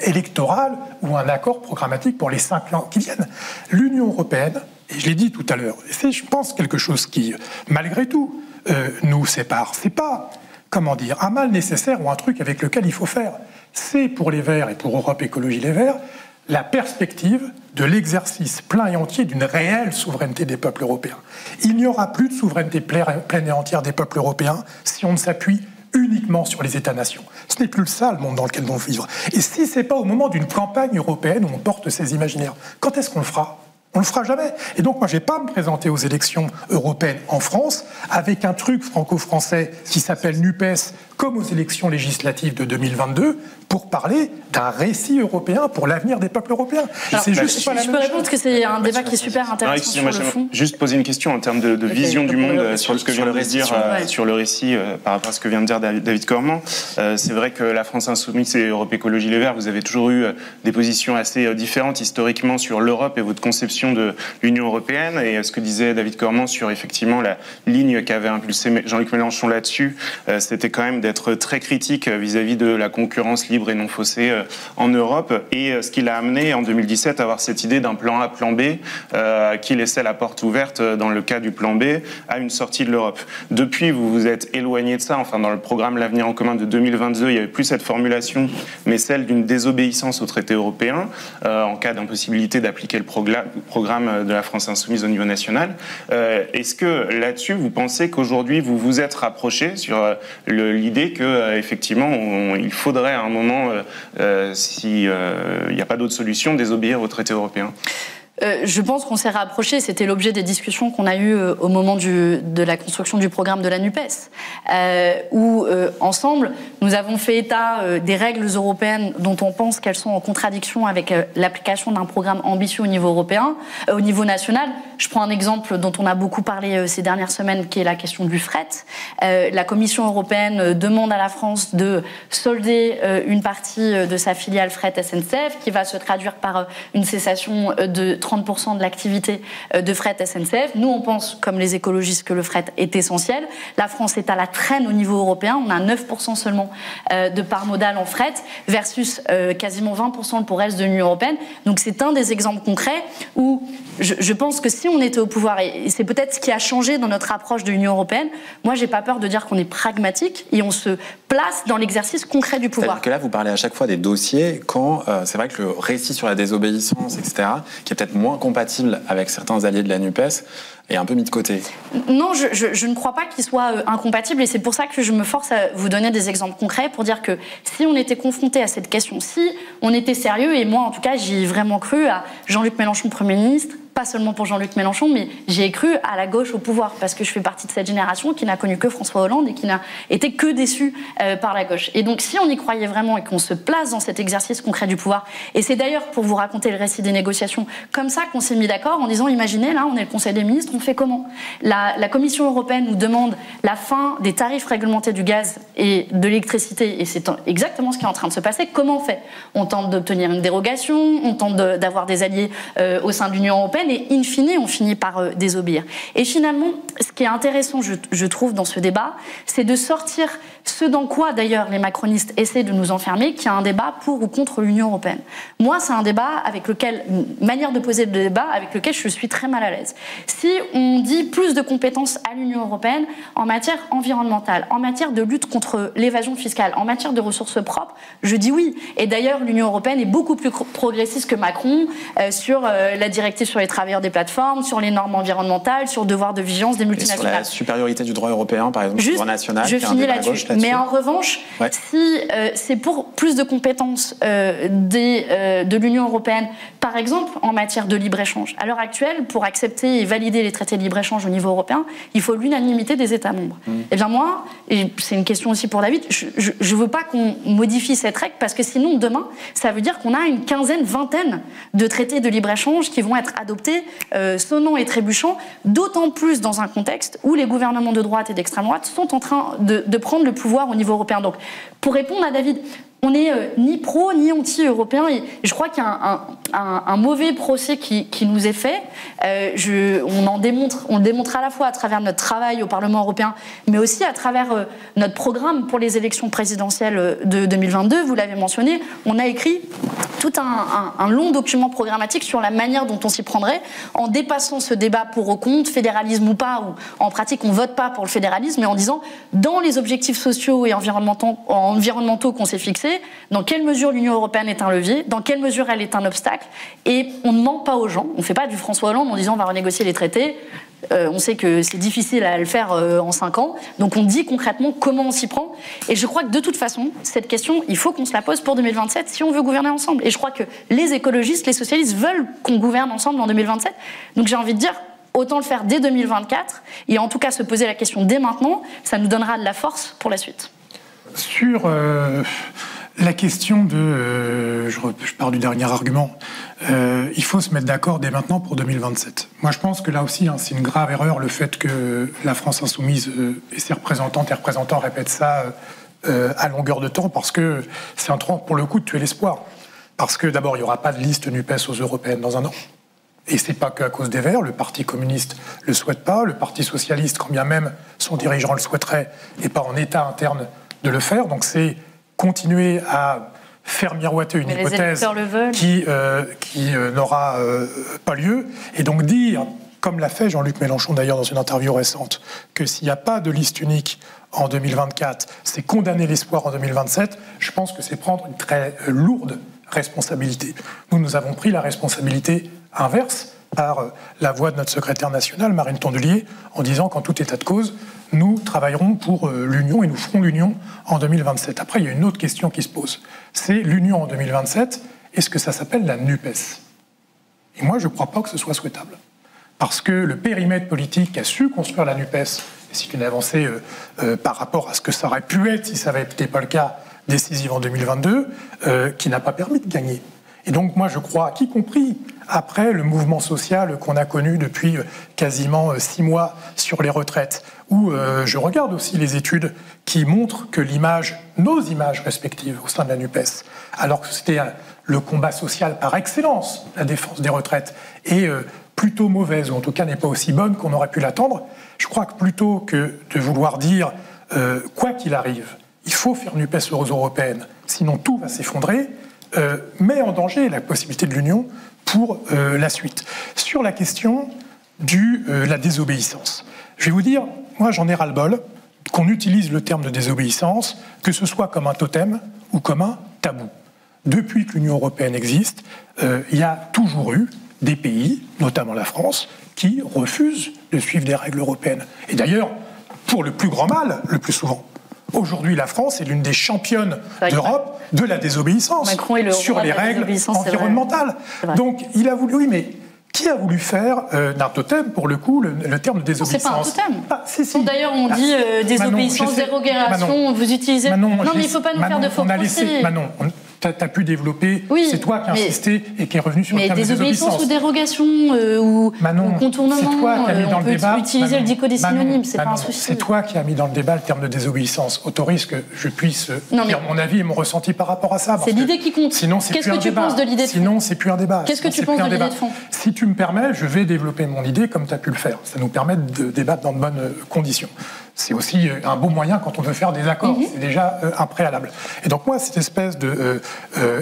électoral ou un accord programmatique pour les 5 ans qui viennent. L'Union européenne, et je l'ai dit tout à l'heure, c'est, je pense, quelque chose qui, malgré tout, nous sépare. C'est pas, comment dire, un mal nécessaire ou un truc avec lequel il faut faire. c'est pour les Verts et pour Europe Écologie Les Verts la perspective de l'exercice plein et entier d'une réelle souveraineté des peuples européens. Il n'y aura plus de souveraineté pleine et entière des peuples européens si on ne s'appuie uniquement sur les États-nations. Ce n'est plus ça le monde dans lequel on vit. Et si ce n'est pas au moment d'une campagne européenne où on porte ces imaginaires, quand est-ce qu'on le fera ? On ne le fera jamais. Et donc, moi, je ne vais pas me présenter aux élections européennes en France avec un truc franco-français qui s'appelle NUPES, comme aux élections législatives de 2022, pour parler d'un récit européen pour l'avenir des peuples européens. Alors, c'est juste pas la même chose. Je peux répondre parce que c'est un débat qui est super intéressant sur le fond. Juste poser une question en termes de vision du monde sur ce que vient de dire sur le récit par rapport à ce que vient de dire David Cormand. C'est vrai que la France Insoumise et Europe Écologie Les Verts, vous avez toujours eu des positions assez différentes historiquement sur l'Europe et votre conception de l'Union européenne. Et ce que disait David Cormand sur effectivement la ligne qu'avait impulsée Jean-Luc Mélenchon là-dessus, c'était quand même d'être très critique vis-à-vis de la concurrence libre et non faussée en Europe, et ce qui l'a amené en 2017 à avoir cette idée d'un plan A, plan B, qui laissait la porte ouverte dans le cas du plan B à une sortie de l'Europe. Depuis, vous vous êtes éloigné de ça. Enfin, dans le programme L'Avenir en commun de 2022, il n'y avait plus cette formulation, mais celle d'une désobéissance au traité européen en cas d'impossibilité d'appliquer le programme de la France Insoumise au niveau national. Est-ce que là-dessus, vous pensez qu'aujourd'hui, vous vous êtes rapproché sur l'idée qu'effectivement, il faudrait à un moment, s'il n'y a pas d'autre solution, désobéir au traité européen ? Je pense qu'on s'est rapprochés, c'était l'objet des discussions qu'on a eues au moment de la construction du programme de la NUPES, où ensemble, nous avons fait état des règles européennes dont on pense qu'elles sont en contradiction avec l'application d'un programme ambitieux au niveau européen, au niveau national. Je prends un exemple dont on a beaucoup parlé ces dernières semaines, qui est la question du fret. La Commission européenne demande à la France de solder une partie de sa filiale fret SNCF, qui va se traduire par une cessation de 30% de l'activité de fret SNCF. Nous, on pense, comme les écologistes, que le fret est essentiel. La France est à la traîne au niveau européen. On a 9% seulement de part modale en fret versus quasiment 20% pour le reste de l'Union européenne. Donc c'est un des exemples concrets où je pense que si on était au pouvoir, et c'est peut-être ce qui a changé dans notre approche de l'Union européenne, moi, j'ai pas peur de dire qu'on est pragmatique et on se place dans l'exercice concret du pouvoir. C'est-à-dire que là, vous parlez à chaque fois des dossiers quand c'est vrai que le récit sur la désobéissance, etc., qui est peut-être moins compatible avec certains alliés de la NUPES, est un peu mis de côté. Non, je ne crois pas qu'il soit incompatible, et c'est pour ça que je me force à vous donner des exemples concrets pour dire que si on était confronté à cette question, si on était sérieux, et moi en tout cas j'y ai vraiment cru à Jean-Luc Mélenchon Premier ministre, pas seulement pour Jean-Luc Mélenchon, mais j'y ai cru à la gauche au pouvoir, parce que je fais partie de cette génération qui n'a connu que François Hollande et qui n'a été que déçue par la gauche. Et donc si on y croyait vraiment et qu'on se place dans cet exercice concret du pouvoir, et c'est d'ailleurs pour vous raconter le récit des négociations comme ça qu'on s'est mis d'accord en disant, imaginez, là on est le Conseil des ministres, on fait comment ? La Commission européenne nous demande la fin des tarifs réglementés du gaz et de l'électricité, et c'est exactement ce qui est en train de se passer. Comment on fait ? On tente d'obtenir une dérogation, on tente d'avoir des alliés au sein de l'Union européenne, et in fine, on finit par désobéir. Et finalement, ce qui est intéressant, je trouve, dans ce débat, c'est de sortir ce dans quoi, d'ailleurs, les macronistes essaient de nous enfermer, qu'il y a un débat pour ou contre l'Union européenne. Moi, c'est un débat avec lequel, une manière de poser le débat avec lequel je suis très mal à l'aise. Si on dit plus de compétences à l'Union européenne en matière environnementale, en matière de lutte contre l'évasion fiscale, en matière de ressources propres, je dis oui. Et d'ailleurs, l'Union européenne est beaucoup plus progressiste que Macron sur la directive sur les travailleurs des plateformes, sur les normes environnementales, sur le devoir de vigilance des multinationales. Sur la supériorité du droit européen, par exemple, du droit national. Je finis là-dessus. Mais en revanche, si c'est pour plus de compétences de l'Union européenne, par exemple en matière de libre-échange, à l'heure actuelle, pour accepter et valider les traités de libre-échange au niveau européen, il faut l'unanimité des États membres. Eh bien moi, et c'est une question aussi pour David, je ne veux pas qu'on modifie cette règle, parce que sinon, demain, ça veut dire qu'on a une quinzaine, vingtaine de traités de libre-échange qui vont être adoptés sonnant et trébuchant, d'autant plus dans un contexte où les gouvernements de droite et d'extrême droite sont en train de prendre le pouvoir au niveau européen. Donc, pour répondre à David, on n'est ni pro ni anti-européen, et je crois qu'il y a un mauvais procès qui nous est fait. On le démontre à la fois à travers notre travail au Parlement européen, mais aussi à travers notre programme pour les élections présidentielles de 2022. Vous l'avez mentionné, on a écrit tout un long document programmatique sur la manière dont on s'y prendrait, en dépassant ce débat pour ou contre, fédéralisme ou pas, ou en pratique on vote pas pour le fédéralisme, mais en disant, dans les objectifs sociaux et environnementaux qu'on s'est fixés, c'est dans quelle mesure l'Union européenne est un levier, dans quelle mesure elle est un obstacle. Et on ne ment pas aux gens. On ne fait pas du François Hollande en disant on va renégocier les traités. On sait que c'est difficile à le faire en 5 ans. Donc on dit concrètement comment on s'y prend. Et je crois que de toute façon, cette question, il faut qu'on se la pose pour 2027 si on veut gouverner ensemble. Et je crois que les écologistes, les socialistes veulent qu'on gouverne ensemble en 2027. Donc j'ai envie de dire, autant le faire dès 2024 et en tout cas se poser la question dès maintenant, ça nous donnera de la force pour la suite. Sur la question de... je pars du dernier argument. Il faut se mettre d'accord dès maintenant pour 2027. Moi, je pense que là aussi, c'est une grave erreur le fait que la France insoumise et ses représentantes et représentants répètent ça à longueur de temps parce que c'est en train, pour le coup, de tuer l'espoir. Parce que d'abord, il n'y aura pas de liste NUPES aux européennes dans un an. Et c'est pas qu'à cause des Verts, le Parti communiste le souhaite pas, le Parti socialiste, quand bien même son dirigeant le souhaiterait, n'est pas en état interne de le faire. Donc c'est continuer à faire miroiter une hypothèse qui n'aura pas lieu. Et donc dire, comme l'a fait Jean-Luc Mélenchon d'ailleurs dans une interview récente, que s'il n'y a pas de liste unique en 2024, c'est condamner l'espoir en 2027, je pense que c'est prendre une très lourde responsabilité. Nous avons pris la responsabilité inverse par la voix de notre secrétaire nationale, Marine Tondelier, en disant qu'en tout état de cause, nous travaillerons pour l'Union et nous ferons l'Union en 2027. Après, il y a une autre question qui se pose. C'est l'Union en 2027, est-ce que ça s'appelle la NUPES ? Et moi, je ne crois pas que ce soit souhaitable. Parce que le périmètre politique qu'a su construire la NUPES, et c'est une avancée par rapport à ce que ça aurait pu être si ça n'avait été pas le cas, décisive en 2022, qui n'a pas permis de gagner. Et donc moi je crois qu'y compris après le mouvement social qu'on a connu depuis quasiment 6 mois sur les retraites, où je regarde aussi les études qui montrent que nos images respectives au sein de la NUPES, alors que c'était le combat social par excellence, la défense des retraites, est plutôt mauvaise, ou en tout cas n'est pas aussi bonne qu'on aurait pu l'attendre, je crois que plutôt que de vouloir dire quoi qu'il arrive, il faut faire NUPES aux européennes, sinon tout va s'effondrer, met en danger la possibilité de l'Union pour la suite. Sur la question de la désobéissance, je vais vous dire, moi j'en ai ras-le-bol qu'on utilise le terme de désobéissance, que ce soit comme un totem ou comme un tabou. Depuis que l'Union européenne existe, il y a toujours eu des pays, notamment la France, qui refusent de suivre des règles européennes. Et d'ailleurs, pour le plus grand mal, le plus souvent. Aujourd'hui, la France est l'une des championnes d'Europe de la désobéissance sur les règles environnementales. Donc, il a voulu... Oui, mais qui a voulu faire d'un totem, pour le coup, le terme de désobéissance ? C'est pas un totem. D'ailleurs, on dit désobéissance, dérogation, vous utilisez... non, mais il ne faut pas nous faire de faux procès. Tu as pu développer, c'est toi qui as insisté et qui est revenu sur le terme de désobéissance. Désobéissance ou dérogation ou contournement, c'est toi qui as mis dans on le peut débat, utiliser le dico des synonymes, c'est pas un souci. C'est toi qui as mis dans le débat le terme de désobéissance. Autorise que je puisse dire mon avis et mon ressenti par rapport à ça. C'est l'idée qui compte. Sinon, c'est Qu'est-ce que tu penses de l'idée de fond ? Sinon, c'est plus un débat. Qu'est-ce que tu penses de l'idée de fond ? Si tu me permets, je vais développer mon idée comme tu as pu le faire. Ça nous permet de débattre dans de bonnes conditions. C'est aussi un bon moyen quand on veut faire des accords. C'est déjà un préalable. Et donc moi, cette espèce de...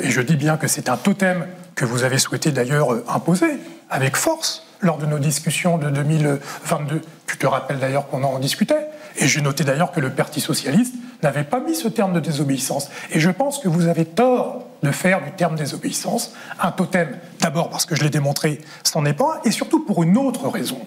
et je dis bien que c'est un totem que vous avez souhaité d'ailleurs imposer avec force lors de nos discussions de 2022. Tu te rappelles d'ailleurs qu'on en discutait. Et j'ai noté d'ailleurs que le Parti socialiste n'avait pas mis ce terme de désobéissance. Et je pense que vous avez tort de faire du terme désobéissance un totem. D'abord parce que je l'ai démontré, c'en est pas un. Et surtout pour une autre raison.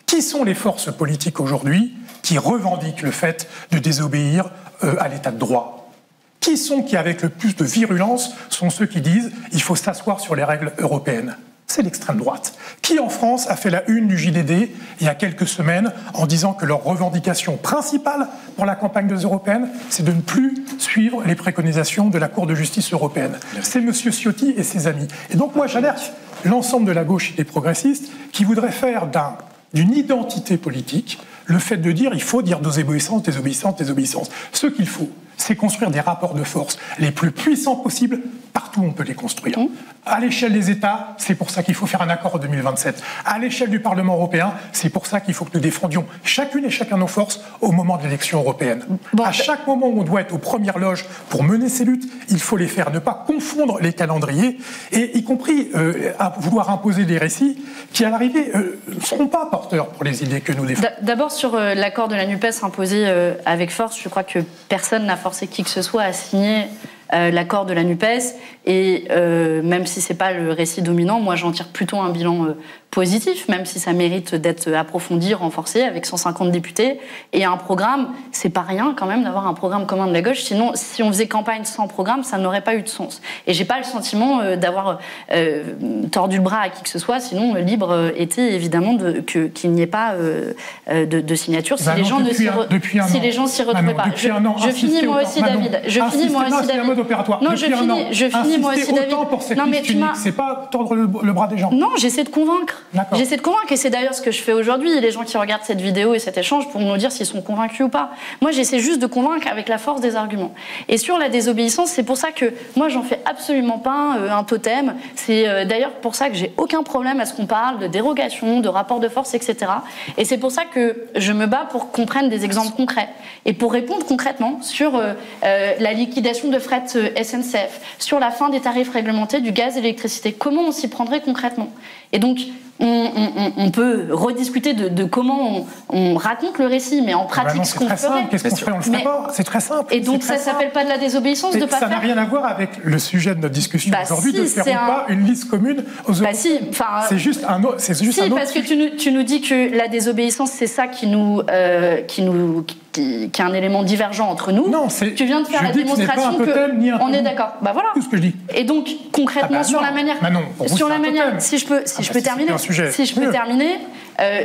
Qui sont les forces politiques aujourd'hui qui revendiquent le fait de désobéir à l'état de droit ? Qui sont qui, avec le plus de virulence, sont ceux qui disent il faut s'asseoir sur les règles européennes ? C'est l'extrême droite. Qui, en France, a fait la une du JDD il y a quelques semaines en disant que leur revendication principale pour la campagne des européennes, c'est de ne plus suivre les préconisations de la Cour de justice européenne. C'est M. Ciotti et ses amis. Et donc moi, j'alerte l'ensemble de la gauche et des progressistes qui voudraient faire d'une identité politique le fait de dire il faut dire désobéissance, désobéissance, désobéissance. Ce qu'il faut, c'est construire des rapports de force les plus puissants possibles. Partout, on peut les construire. À l'échelle des États, c'est pour ça qu'il faut faire un accord en 2027. À l'échelle du Parlement européen, c'est pour ça qu'il faut que nous défendions chacune et chacun nos forces au moment de l'élection européenne. À chaque moment où on doit être aux premières loges pour mener ces luttes, il faut les faire. Ne pas confondre les calendriers, et y compris à vouloir imposer des récits qui, à l'arrivée, ne seront pas porteurs pour les idées que nous défendons. D'abord, sur l'accord de la NUPES imposé avec force, je crois que personne n'a forcé qui que ce soit à signer l'accord de la NUPES. Et même si c'est pas le récit dominant, moi j'en tire plutôt un bilan positif, même si ça mérite d'être approfondi, renforcé, avec 150 députés. Et un programme, c'est pas rien quand même d'avoir un programme commun de la gauche, sinon si on faisait campagne sans programme, ça n'aurait pas eu de sens. Et j'ai pas le sentiment d'avoir tordu le bras à qui que ce soit, sinon libre était évidemment qu'il n'y ait pas de signature si les gens ne s'y retrouvaient pas. Je finis moi aussi, David. Je finis moi aussi, David. Non, je finis moi aussi, David. Non, mais c'est pas tordre le bras des gens. Non, j'essaie de convaincre. J'essaie de convaincre, et c'est d'ailleurs ce que je fais aujourd'hui. Les gens qui regardent cette vidéo et cet échange pourront nous dire s'ils sont convaincus ou pas. Moi, j'essaie juste de convaincre avec la force des arguments. Et sur la désobéissance, c'est pour ça que moi, j'en fais absolument pas un totem. C'est d'ailleurs pour ça que j'ai aucun problème à ce qu'on parle de dérogation, de rapport de force, etc. Et c'est pour ça que je me bats pour qu'on prenne des exemples concrets et pour répondre concrètement sur la liquidation de fret SNCF, sur la fin des tarifs réglementés du gaz et de l'électricité. Comment on s'y prendrait concrètement ? Et donc, on peut rediscuter de comment on raconte le récit, mais en pratique, ce qu'on ferait. Qu'est-ce qu'on ferait ? On le ferait pas. C'est très simple. Et donc, ça s'appelle pas de la désobéissance de pas faire. Ça n'a rien à voir avec le sujet de notre discussion aujourd'hui, de faire ou pas une liste commune aux Européens. C'est juste un autre. Parce que tu nous dis que la désobéissance, c'est ça qui est un élément divergent entre nous. Non, tu viens de faire la démonstration que on est d'accord. Bah voilà. Tout ce que je dis. Et donc concrètement sur la manière, si je peux terminer,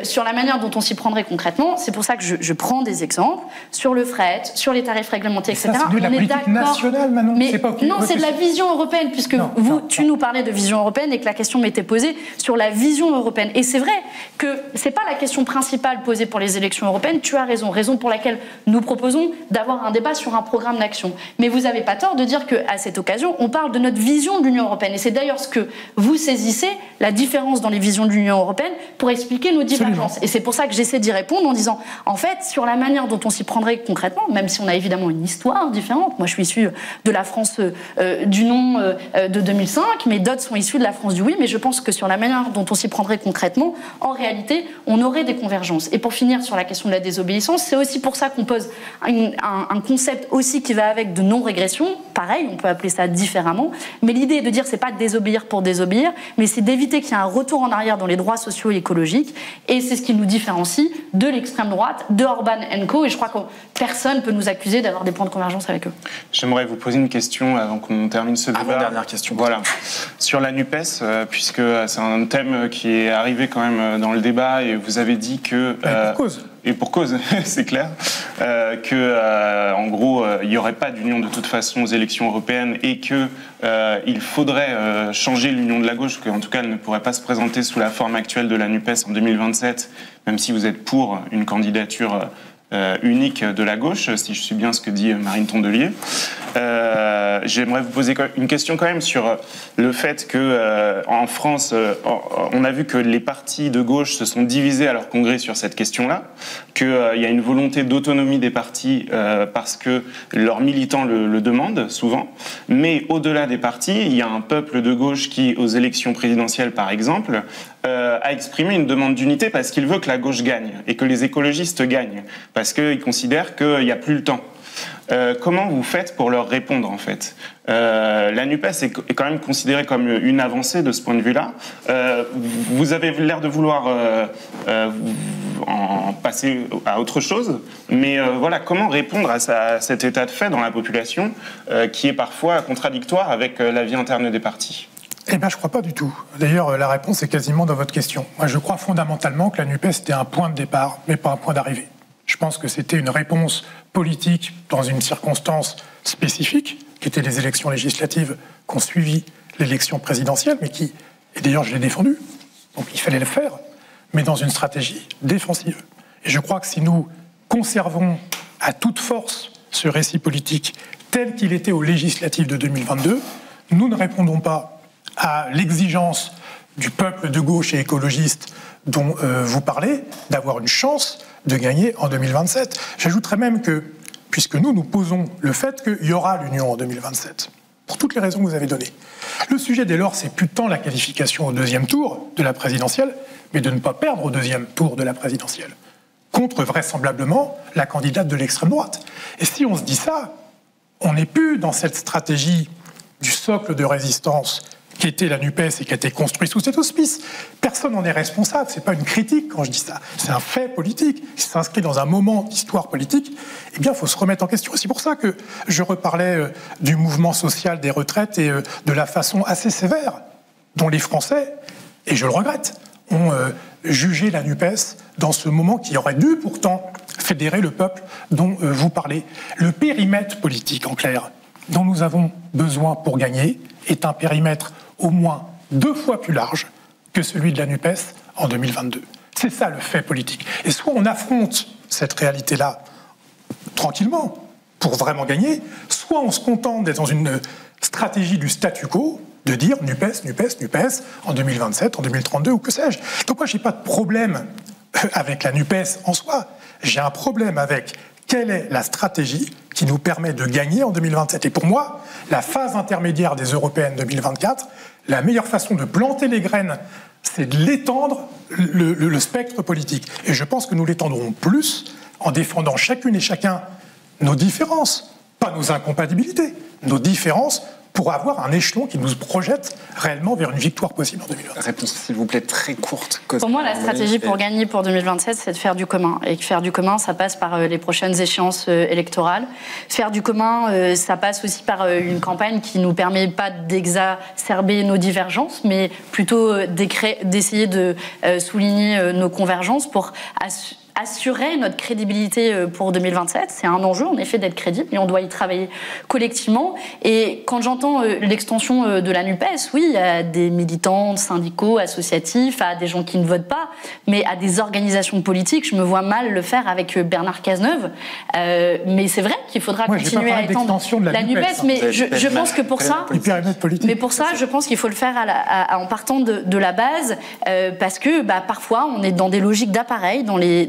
sur la manière dont on s'y prendrait concrètement, c'est pour ça que je prends des exemples sur le fret, sur les tarifs réglementés, etc. Ça, c'est de la politique nationale, Manon. Mais non, c'est de la vision européenne, puisque tu nous parlais de vision européenne et que la question m'était posée sur la vision européenne. Et c'est vrai que c'est pas la question principale posée pour les élections européennes. Tu as raison pour laquelle nous proposons d'avoir un débat sur un programme d'action. Mais vous n'avez pas tort de dire qu'à cette occasion, on parle de notre vision de l'Union européenne. Et c'est d'ailleurs ce que vous saisissez, la différence dans les visions de l'Union européenne, pour expliquer nos divergences. Et c'est pour ça que j'essaie d'y répondre en disant, en fait, sur la manière dont on s'y prendrait concrètement, même si on a évidemment une histoire différente. Moi, je suis issue de la France du non de 2005, mais d'autres sont issus de la France du oui. Mais je pense que sur la manière dont on s'y prendrait concrètement, en réalité, on aurait des convergences. Et pour finir sur la question de la désobéissance, c'est aussi pour ça qu'on pose un concept aussi qui va avec de non-régression. Pareil, on peut appeler ça différemment. Mais l'idée est de dire, c'est pas désobéir pour désobéir, mais c'est d'éviter qu'il y ait un retour en arrière dans les droits sociaux et écologiques. Et c'est ce qui nous différencie de l'extrême droite, de Orban & Co. Et je crois que personne ne peut nous accuser d'avoir des points de convergence avec eux. J'aimerais vous poser une question avant qu'on termine ce débat. Dernière question. Voilà. Sur la NUPES, puisque c'est un thème qui est arrivé quand même dans le débat, et vous avez dit que... pour cause. Et pour cause, c'est clair, en gros, il n'y aurait pas d'union de toute façon aux élections européennes et qu'il faudrait changer l'union de la gauche, qu'en tout cas, elle ne pourrait pas se présenter sous la forme actuelle de la NUPES en 2027, même si vous êtes pour une candidature unique de la gauche, si je suis bien ce que dit Marine Tondelier. J'aimerais vous poser une question quand même sur le fait que en France, on a vu que les partis de gauche se sont divisés à leur congrès sur cette question-là, qu'il y a une volonté d'autonomie des partis parce que leurs militants le demandent souvent, mais au-delà des partis, il y a un peuple de gauche qui, aux élections présidentielles par exemple, a exprimé une demande d'unité parce qu'il veut que la gauche gagne et que les écologistes gagnent, parce qu'ils considèrent qu'il n'y a plus le temps. Comment vous faites pour leur répondre en fait ? La NUPES est quand même considérée comme une avancée de ce point de vue-là. Vous avez l'air de vouloir en passer à autre chose, mais voilà, comment répondre à cet état de fait dans la population qui est parfois contradictoire avec la vie interne des partis ? Eh bien, je ne crois pas du tout. D'ailleurs, la réponse est quasiment dans votre question. Moi, je crois fondamentalement que la NUPES était un point de départ, mais pas un point d'arrivée. Je pense que c'était une réponse politique dans une circonstance spécifique, qui étaient les élections législatives qu'ont suivi l'élection présidentielle, mais qui, et d'ailleurs je l'ai défendu, donc il fallait le faire, mais dans une stratégie défensive. Et je crois que si nous conservons à toute force ce récit politique tel qu'il était aux législatives de 2022, nous ne répondons pas à l'exigence du peuple de gauche et écologiste dont vous parlez, d'avoir une chance de gagner en 2027. J'ajouterais même que, puisque nous posons le fait qu'il y aura l'union en 2027, pour toutes les raisons que vous avez données. Le sujet dès lors, c'est plus tant la qualification au deuxième tour de la présidentielle, mais de ne pas perdre au deuxième tour de la présidentielle, contre vraisemblablement la candidate de l'extrême droite. Et si on se dit ça, On n'est plus dans cette stratégie du socle de résistance qui était la NUPES et qui a été construite sous cet auspice. Personne n'en est responsable, c'est pas une critique quand je dis ça, c'est un fait politique, qui s'inscrit dans un moment d'histoire politique. Eh bien, il faut se remettre en question. C'est pour ça que je reparlais du mouvement social des retraites et de la façon assez sévère dont les Français, et je le regrette, ont jugé la NUPES dans ce moment qui aurait dû pourtant fédérer le peuple dont vous parlez. Le périmètre politique, en clair, dont nous avons besoin pour gagner, est un périmètre au moins 2 fois plus large que celui de la NUPES en 2022. C'est ça le fait politique. Et soit on affronte cette réalité-là tranquillement pour vraiment gagner, soit on se contente d'être dans une stratégie du statu quo, de dire NUPES, NUPES, NUPES en 2027, en 2032 ou que sais-je. Donc moi, je n'ai pas de problème avec la NUPES en soi. J'ai un problème avec quelle est la stratégie qui nous permet de gagner en 2027. Et pour moi, la phase intermédiaire des européennes 2024, la meilleure façon de planter les graines, c'est de l'étendre, le spectre politique. Et je pense que nous l'étendrons plus en défendant chacune et chacun nos différences, pas nos incompatibilités, nos différences, pour avoir un échelon qui nous projette réellement vers une victoire possible en 2027. Réponse, s'il vous plaît, très courte. Pour moi, la stratégie pour gagner pour 2027, c'est de faire du commun. Et faire du commun, ça passe par les prochaines échéances électorales. Faire du commun, ça passe aussi par une campagne qui nous permet pas d'exacerber nos divergences, mais plutôt d'essayer de souligner nos convergences pour assurer notre crédibilité pour 2027. C'est un enjeu, en effet, d'être crédible, et on doit y travailler collectivement. Et quand j'entends l'extension de la NUPES, oui, à des militants syndicaux, associatifs, à des gens qui ne votent pas, mais à des organisations politiques, je me vois mal le faire avec Bernard Cazeneuve. Mais c'est vrai qu'il faudra continuer à étendre la NUPES, mais je pense que pour ça... Mais pour ça, je pense qu'il faut le faire en partant de la base, parce que parfois, on est dans des logiques d'appareil, dans les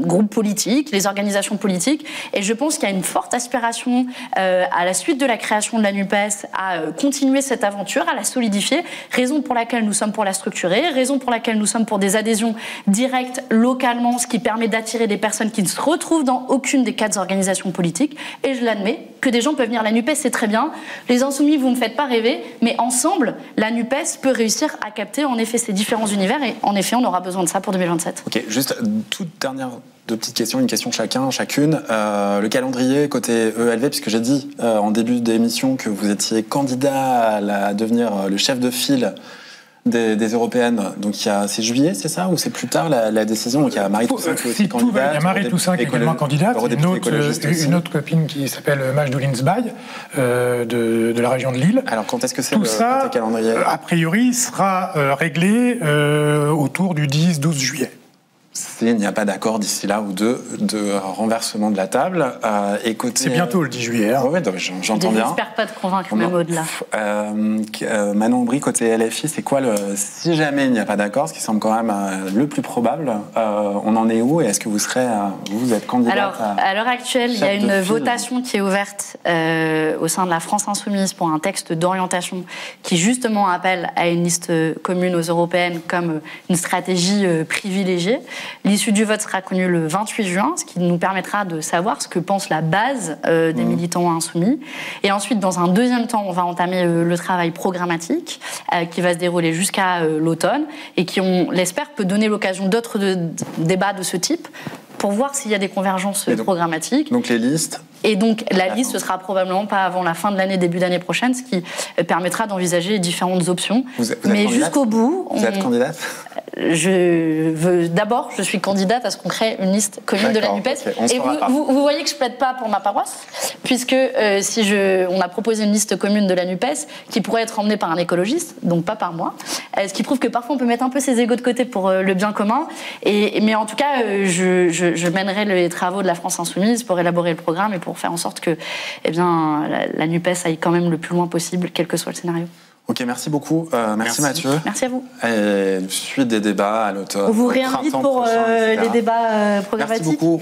groupes politiques, les organisations politiques, et je pense qu'il y a une forte aspiration à la suite de la création de la NUPES à continuer cette aventure, à la solidifier, raison pour laquelle nous sommes pour la structurer, raison pour laquelle nous sommes pour des adhésions directes localement, ce qui permet d'attirer des personnes qui ne se retrouvent dans aucune des 4 organisations politiques, et je l'admets, que des gens peuvent venir à la NUPES, c'est très bien, les Insoumis, vous ne me faites pas rêver, mais ensemble, la NUPES peut réussir à capter en effet ces différents univers, et en effet, on aura besoin de ça pour 2027. Ok, juste toute dernière, 2 petites questions, une question chacune. Le calendrier côté ELV, puisque j'ai dit en début d'émission que vous étiez candidat à devenir le chef de file des européennes. Donc c'est juillet, c'est ça, ou c'est plus tard la décision? Donc il y a Marie Toussaint qui est aussi candidate. Il y a Marie Toussaint qui est également candidate. Une autre copine qui s'appelle Majdou Linsbaï de la région de Lille. Alors quand est-ce que c'est tout ça, calendrier a priori, sera réglé autour du 10-12 juillet. S'il n'y a pas d'accord d'ici là ou de renversement de la table, c'est bientôt le 10 juillet. Hein. Oui, j'entends bien. J'espère pas de convaincre même au-delà. Manon Bry, côté LFI, c'est quoi si jamais il n'y a pas d'accord, ce qui semble quand même le plus probable, on en est où et est-ce que vous êtes candidate? Alors, à l'heure actuelle, il y a une votation qui est ouverte au sein de la France Insoumise pour un texte d'orientation qui justement appelle à une liste commune aux européennes comme une stratégie privilégiée. L'issue du vote sera connue le 28 juin, ce qui nous permettra de savoir ce que pense la base des militants insoumis. Et ensuite, dans un deuxième temps, on va entamer le travail programmatique qui va se dérouler jusqu'à l'automne et qui, on l'espère, peut donner l'occasion d'autres débats de ce type pour voir s'il y a des convergences programmatiques. Donc les listes. Et donc la liste, ce sera probablement pas avant la fin de l'année, début d'année prochaine, ce qui permettra d'envisager différentes options. Mais jusqu'au bout... Vous êtes candidate ? D'abord, je suis candidate à ce qu'on crée une liste commune de la NUPES. Okay, et vous voyez que je plaide pas pour ma paroisse, puisque on a proposé une liste commune de la NUPES qui pourrait être emmenée par un écologiste, donc pas par moi. Ce qui prouve que parfois on peut mettre un peu ses égos de côté pour le bien commun. Mais en tout cas, je mènerai les travaux de la France Insoumise pour élaborer le programme et pour faire en sorte que la NUPES aille quand même le plus loin possible, quel que soit le scénario. Ok, merci beaucoup. Merci Mathieu. Merci à vous. Et suite des débats à l'automne. On vous réinvite pour les débats programmatiques. Merci beaucoup.